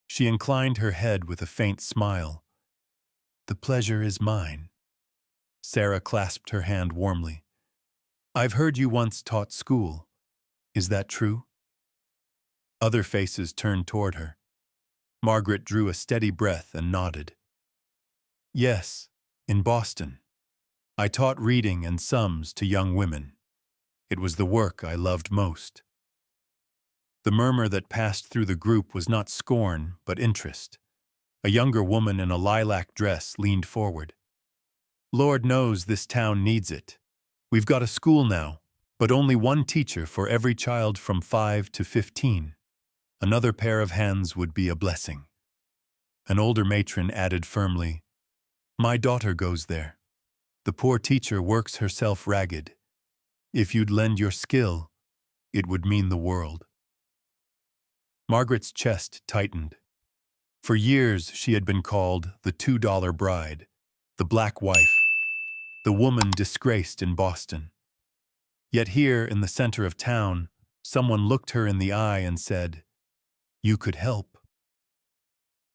S1: She inclined her head with a faint smile. "The pleasure is mine." Sarah clasped her hand warmly. "I've heard you once taught school. Is that true?" Other faces turned toward her. Margaret drew a steady breath and nodded. "Yes, in Boston. I taught reading and sums to young women. It was the work I loved most." The murmur that passed through the group was not scorn, but interest. A younger woman in a lilac dress leaned forward. "Lord knows this town needs it. We've got a school now, but only one teacher for every child from 5 to 15. Another pair of hands would be a blessing." An older matron added firmly, "My daughter goes there. The poor teacher works herself ragged. If you'd lend your skill, it would mean the world." Margaret's chest tightened. For years she had been called the $2 bride, the black wife, the woman disgraced in Boston. Yet here in the center of town, someone looked her in the eye and said, "You could help."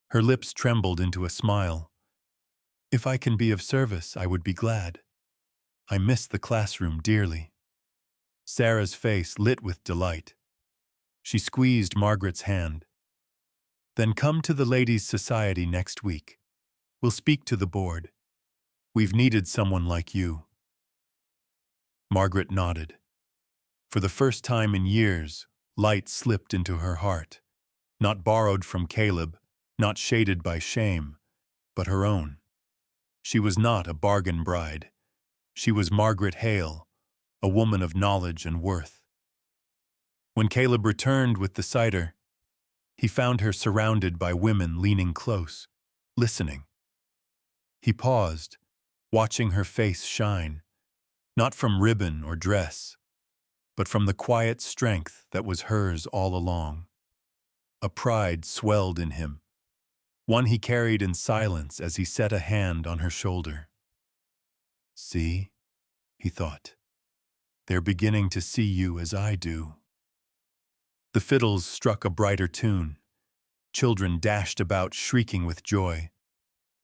S1: Her lips trembled into a smile. "If I can be of service, I would be glad. I miss the classroom dearly." Sarah's face lit with delight. She squeezed Margaret's hand. "Then come to the Ladies' Society next week. We'll speak to the board. We've needed someone like you." Margaret nodded. For the first time in years, light slipped into her heart, not borrowed from Caleb, not shaded by shame, but her own. She was not a bargain bride. She was Margaret Hale, a woman of knowledge and worth. When Caleb returned with the cider, he found her surrounded by women leaning close, listening. He paused, watching her face shine, not from ribbon or dress, but from the quiet strength that was hers all along. A pride swelled in him, one he carried in silence as he set a hand on her shoulder. "See," he thought, "they're beginning to see you as I do." The fiddles struck a brighter tune. Children dashed about shrieking with joy,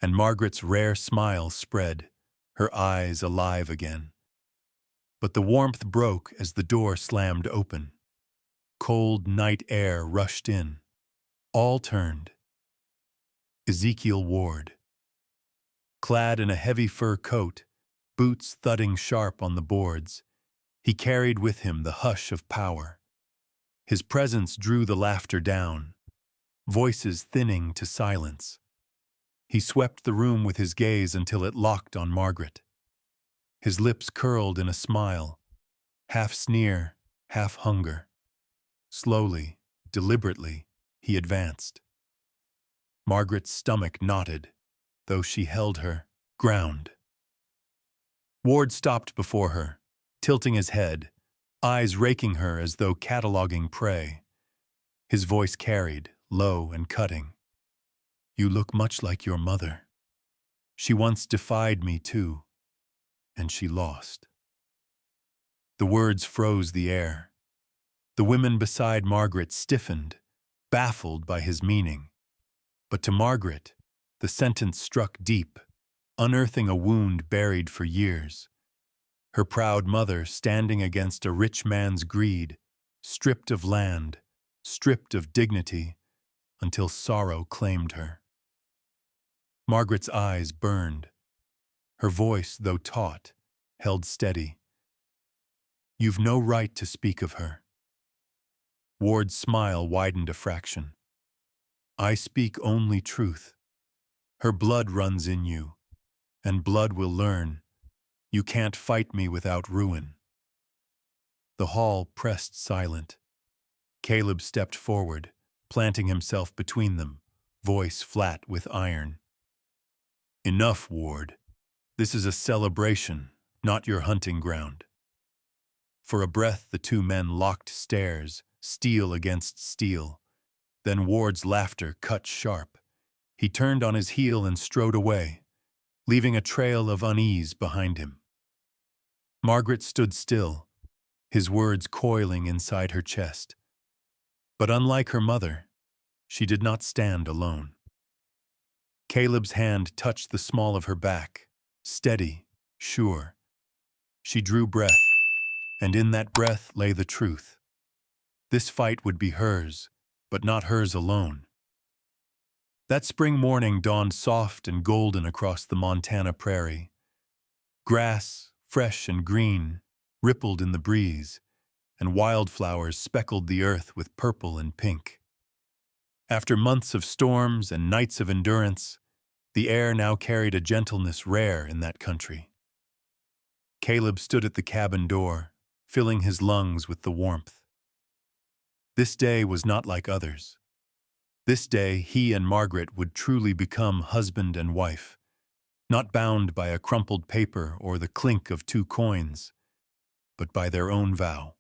S1: and Margaret's rare smile spread, her eyes alive again. But the warmth broke as the door slammed open. Cold night air rushed in. All turned. Ezekiel Ward. Clad in a heavy fur coat, boots thudding sharp on the boards, he carried with him the hush of power. His presence drew the laughter down, voices thinning to silence. He swept the room with his gaze until it locked on Margaret. His lips curled in a smile, half sneer, half hunger. Slowly, deliberately, he advanced. Margaret's stomach knotted, though she held her ground. Ward stopped before her, tilting his head, eyes raking her as though cataloging prey. His voice carried, low and cutting. "You look much like your mother. She once defied me too, and she lost." The words froze the air. The women beside Margaret stiffened, baffled by his meaning. But to Margaret, the sentence struck deep, unearthing a wound buried for years. Her proud mother standing against a rich man's greed, stripped of land, stripped of dignity, until sorrow claimed her. Margaret's eyes burned. Her voice, though taut, held steady. "You've no right to speak of her." Ward's smile widened a fraction. "I speak only truth. Her blood runs in you, and blood will learn. You can't fight me without ruin." The hall pressed silent. Caleb stepped forward, planting himself between them, voice flat with iron. "Enough, Ward. This is a celebration, not your hunting ground." For a breath the two men locked stares, steel against steel. Then Ward's laughter cut sharp. He turned on his heel and strode away, leaving a trail of unease behind him. Margaret stood still, his words coiling inside her chest. But unlike her mother, she did not stand alone. Caleb's hand touched the small of her back, steady, sure. She drew breath, and in that breath lay the truth. This fight would be hers, but not hers alone. That spring morning dawned soft and golden across the Montana prairie. Grass, fresh and green, rippled in the breeze, and wildflowers speckled the earth with purple and pink. After months of storms and nights of endurance, the air now carried a gentleness rare in that country. Caleb stood at the cabin door, filling his lungs with the warmth. This day was not like others. This day he and Margaret would truly become husband and wife, not bound by a crumpled paper or the clink of 2 coins, but by their own vow.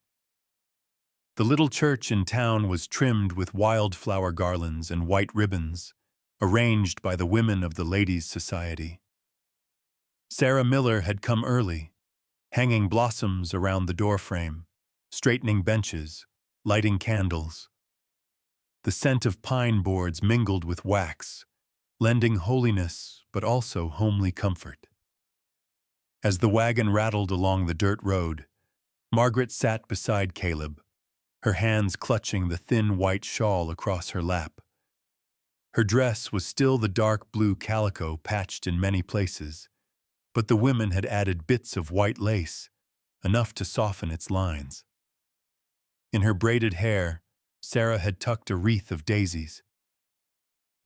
S1: The little church in town was trimmed with wildflower garlands and white ribbons, arranged by the women of the Ladies' Society. Sarah Miller had come early, hanging blossoms around the doorframe, straightening benches, lighting candles. The scent of pine boards mingled with wax, lending holiness but also homely comfort. As the wagon rattled along the dirt road, Margaret sat beside Caleb, her hands clutching the thin white shawl across her lap. Her dress was still the dark blue calico patched in many places, but the women had added bits of white lace, enough to soften its lines. In her braided hair, Sarah had tucked a wreath of daisies.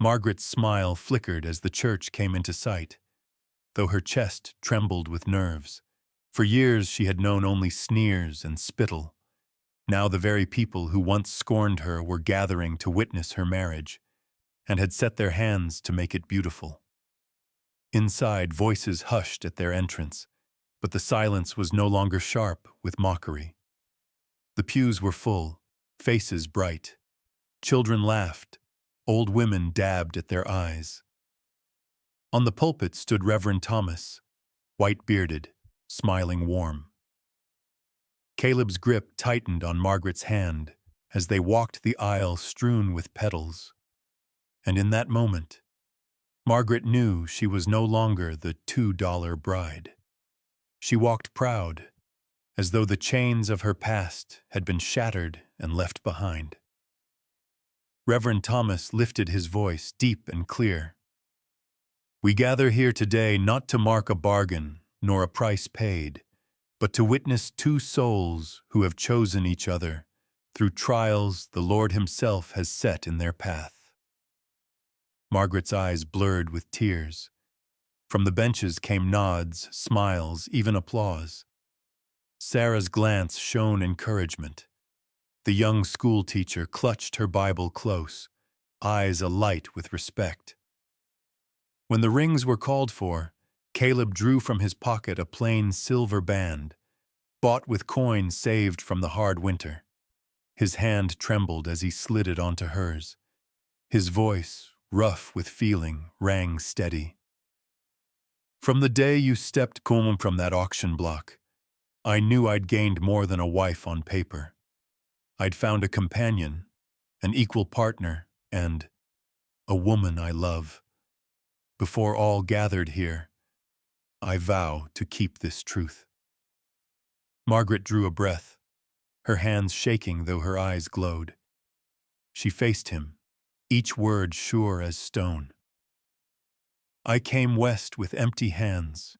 S1: Margaret's smile flickered as the church came into sight, though her chest trembled with nerves. For years she had known only sneers and spittle. Now the very people who once scorned her were gathering to witness her marriage, and had set their hands to make it beautiful. Inside, voices hushed at their entrance, but the silence was no longer sharp with mockery. The pews were full, faces bright. Children laughed, old women dabbed at their eyes. On the pulpit stood Reverend Thomas, white-bearded, smiling warm. Caleb's grip tightened on Margaret's hand as they walked the aisle strewn with petals. And in that moment, Margaret knew she was no longer the $2 bride. She walked proud, as though the chains of her past had been shattered and left behind. Reverend Thomas lifted his voice deep and clear. "We gather here today not to mark a bargain nor a price paid, but to witness 2 souls who have chosen each other through trials the Lord Himself has set in their path." Margaret's eyes blurred with tears. From the benches came nods, smiles, even applause. Sarah's glance shone encouragement. The young schoolteacher clutched her Bible close, eyes alight with respect. When the rings were called for, Caleb drew from his pocket a plain silver band, bought with coins saved from the hard winter. His hand trembled as he slid it onto hers. His voice, rough with feeling, rang steady. "From the day you stepped home from that auction block, I knew I'd gained more than a wife on paper. I'd found a companion, an equal partner, and a woman I love. Before all gathered here, I vow to keep this truth." Margaret drew a breath, her hands shaking though her eyes glowed. She faced him, each word sure as stone. "I came west with empty hands,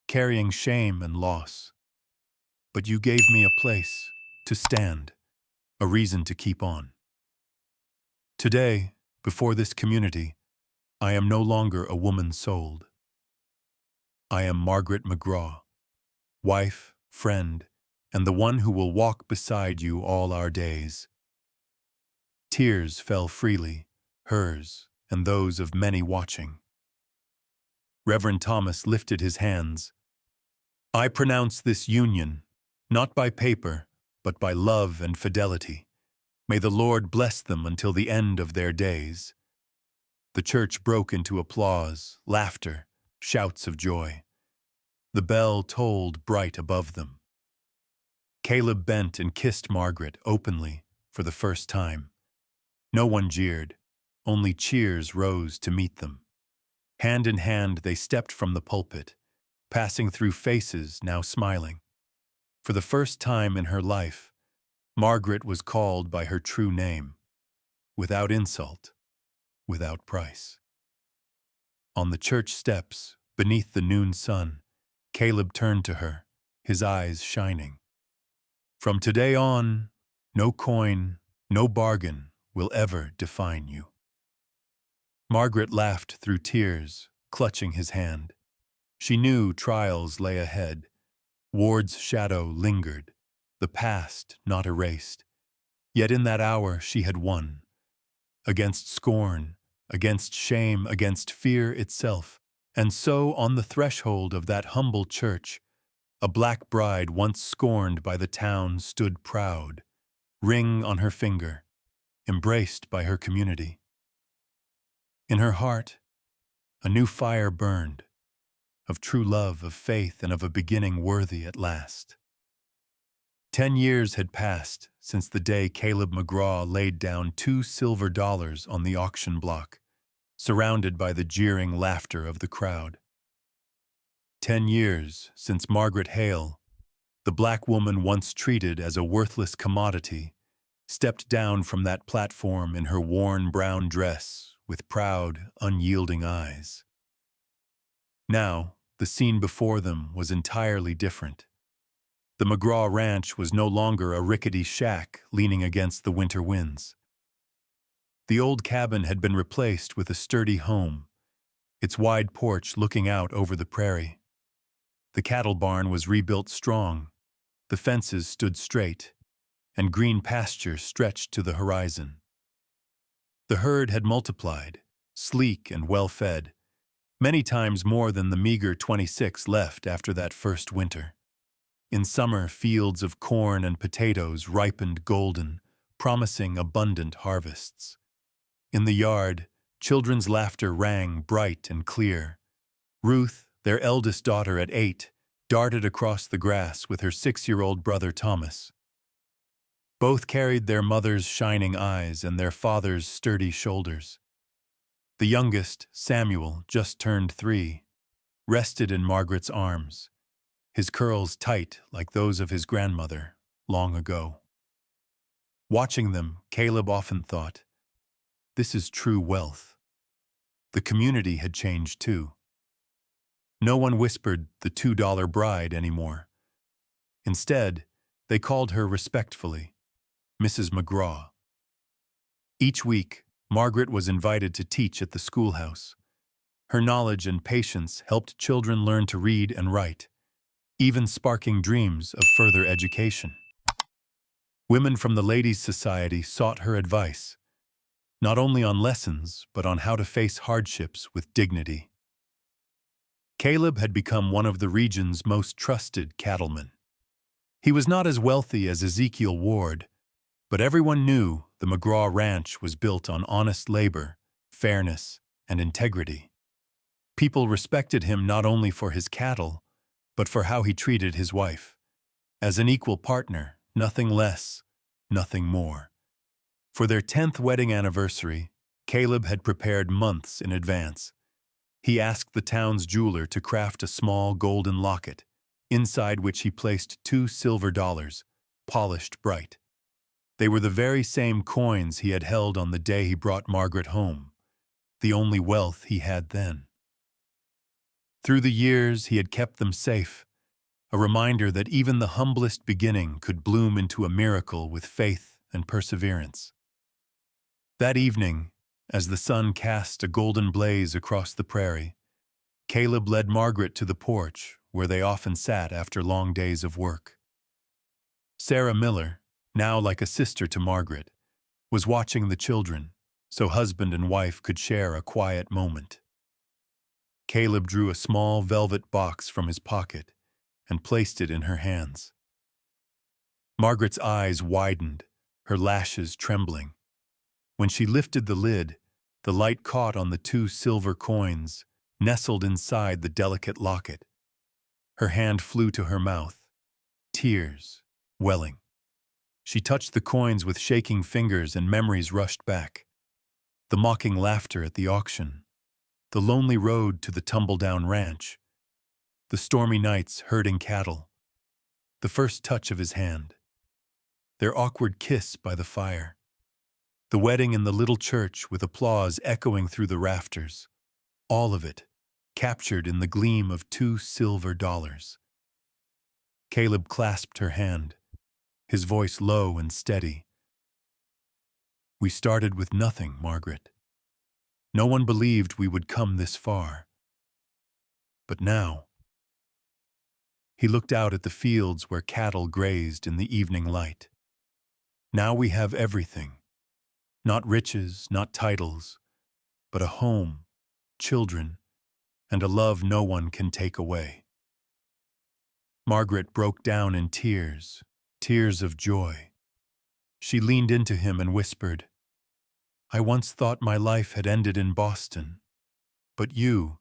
S1: carrying shame and loss. But you gave me a place to stand, a reason to keep on. Today, before this community, I am no longer a woman sold. I am Margaret McGraw, wife, friend, and the one who will walk beside you all our days." Tears fell freely, hers and those of many watching. Reverend Thomas lifted his hands. "I pronounce this union, not by paper, but by love and fidelity. May the Lord bless them until the end of their days." The church broke into applause, laughter, shouts of joy. The bell tolled bright above them. Caleb bent and kissed Margaret openly for the first time. No one jeered, only cheers rose to meet them. Hand in hand they stepped from the pulpit, passing through faces now smiling. For the first time in her life, Margaret was called by her true name, without insult, without price. On the church steps, beneath the noon sun, Caleb turned to her, his eyes shining. From today on, no coin, no bargain will ever define you. Margaret laughed through tears, clutching his hand. She knew trials lay ahead. Ward's shadow lingered, the past not erased. Yet in that hour she had won. Against scorn, against shame, against fear itself. And so, on the threshold of that humble church, a black bride once scorned by the town stood proud, ring on her finger, embraced by her community. In her heart, a new fire burned, of true love, of faith, and of a beginning worthy at last. 10 years had passed since the day Caleb McGraw laid down $2 silver on the auction block, surrounded by the jeering laughter of the crowd. 10 years since Margaret Hale, the black woman once treated as a worthless commodity, stepped down from that platform in her worn brown dress with proud, unyielding eyes. Now, the scene before them was entirely different. The McGraw Ranch was no longer a rickety shack leaning against the winter winds. The old cabin had been replaced with a sturdy home, its wide porch looking out over the prairie. The cattle barn was rebuilt strong, the fences stood straight, and green pasture stretched to the horizon. The herd had multiplied, sleek and well-fed, many times more than the meager 26 left after that first winter. In summer, fields of corn and potatoes ripened golden, promising abundant harvests. In the yard, children's laughter rang bright and clear. Ruth, their eldest daughter at 8, darted across the grass with her 6-year-old brother Thomas. Both carried their mother's shining eyes and their father's sturdy shoulders. The youngest, Samuel, just turned 3, rested in Margaret's arms, his curls tight like those of his grandmother long ago. Watching them, Caleb often thought, this is true wealth. The community had changed too. No one whispered the $2 bride anymore. Instead, they called her respectfully, Mrs. McGraw. Each week, Margaret was invited to teach at the schoolhouse. Her knowledge and patience helped children learn to read and write, even sparking dreams of further education. Women from the Ladies' Society sought her advice, not only on lessons, but on how to face hardships with dignity. Caleb had become one of the region's most trusted cattlemen. He was not as wealthy as Ezekiel Ward, but everyone knew the McGraw Ranch was built on honest labor, fairness, and integrity. People respected him not only for his cattle, but for how he treated his wife. As an equal partner, nothing less, nothing more. For their 10th wedding anniversary, Caleb had prepared months in advance. He asked the town's jeweler to craft a small golden locket, inside which he placed $2 silver, polished bright. They were the very same coins he had held on the day he brought Margaret home, the only wealth he had then. Through the years, he had kept them safe, a reminder that even the humblest beginning could bloom into a miracle with faith and perseverance. That evening, as the sun cast a golden blaze across the prairie, Caleb led Margaret to the porch where they often sat after long days of work. Sarah Miller, now like a sister to Margaret, was watching the children, so husband and wife could share a quiet moment. Caleb drew a small velvet box from his pocket and placed it in her hands. Margaret's eyes widened, her lashes trembling. When she lifted the lid, the light caught on the 2 silver coins nestled inside the delicate locket. Her hand flew to her mouth, tears welling. She touched the coins with shaking fingers and memories rushed back. The mocking laughter at the auction, the lonely road to the tumble-down ranch, the stormy nights herding cattle, the first touch of his hand, their awkward kiss by the fire, the wedding in the little church with applause echoing through the rafters, all of it captured in the gleam of $2 silver. Caleb clasped her hand, his voice low and steady. We started with nothing, Margaret. No one believed we would come this far. But now, he looked out at the fields where cattle grazed in the evening light. Now we have everything. Not riches, not titles, but a home, children, and a love no one can take away. Margaret broke down in tears, tears of joy. She leaned into him and whispered, I once thought my life had ended in Boston, but you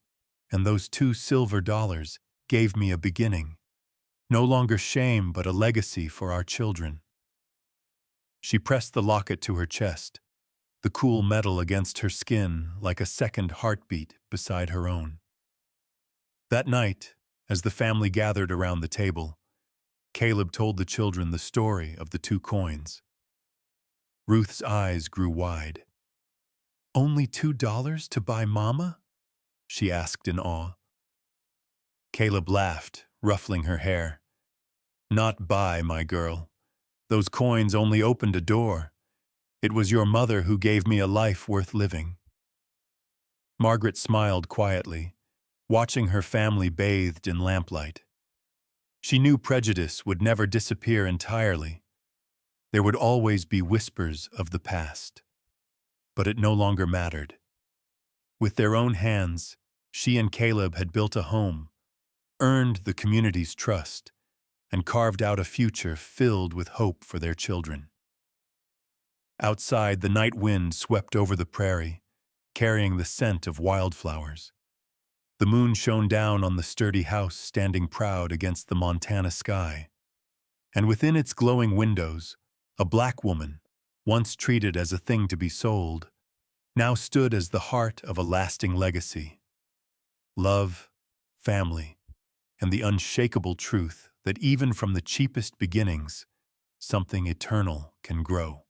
S1: and those $2 silver gave me a beginning. No longer shame, but a legacy for our children. She pressed the locket to her chest, the cool metal against her skin like a second heartbeat beside her own. That night, as the family gathered around the table, Caleb told the children the story of the 2 coins. Ruth's eyes grew wide. Only $2 to buy Mama? She asked in awe. Caleb laughed, ruffling her hair. Not buy, my girl. Those coins only opened a door. It was your mother who gave me a life worth living. Margaret smiled quietly, watching her family bathed in lamplight. She knew prejudice would never disappear entirely. There would always be whispers of the past. But it no longer mattered. With their own hands, she and Caleb had built a home, earned the community's trust, and carved out a future filled with hope for their children. Outside, the night wind swept over the prairie, carrying the scent of wildflowers. The moon shone down on the sturdy house standing proud against the Montana sky. And within its glowing windows, a black woman, once treated as a thing to be sold, now stood as the heart of a lasting legacy. Love, family, and the unshakable truth that even from the cheapest beginnings, something eternal can grow.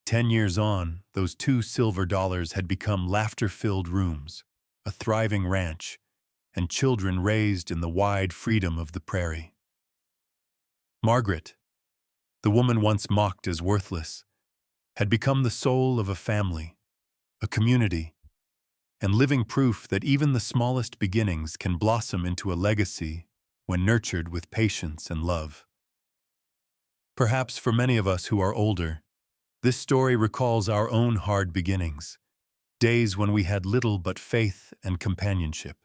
S1: 10 years on, those $2 had become laughter-filled rooms, a thriving ranch, and children raised in the wide freedom of the prairie. Margaret, the woman once mocked as worthless, had become the soul of a family, a community, and living proof that even the smallest beginnings can blossom into a legacy when nurtured with patience and love. Perhaps for many of us who are older, this story recalls our own hard beginnings, days when we had little but faith and companionship.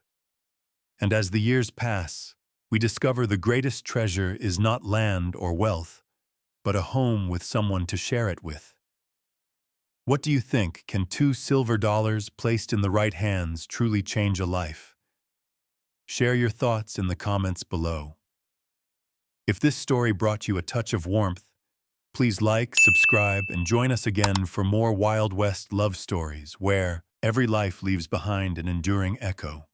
S1: And as the years pass, we discover the greatest treasure is not land or wealth, but a home with someone to share it with. What do you think? Can $2 placed in the right hands truly change a life? Share your thoughts in the comments below. If this story brought you a touch of warmth, please like, subscribe, and join us again for more Wild West love stories where every life leaves behind an enduring echo.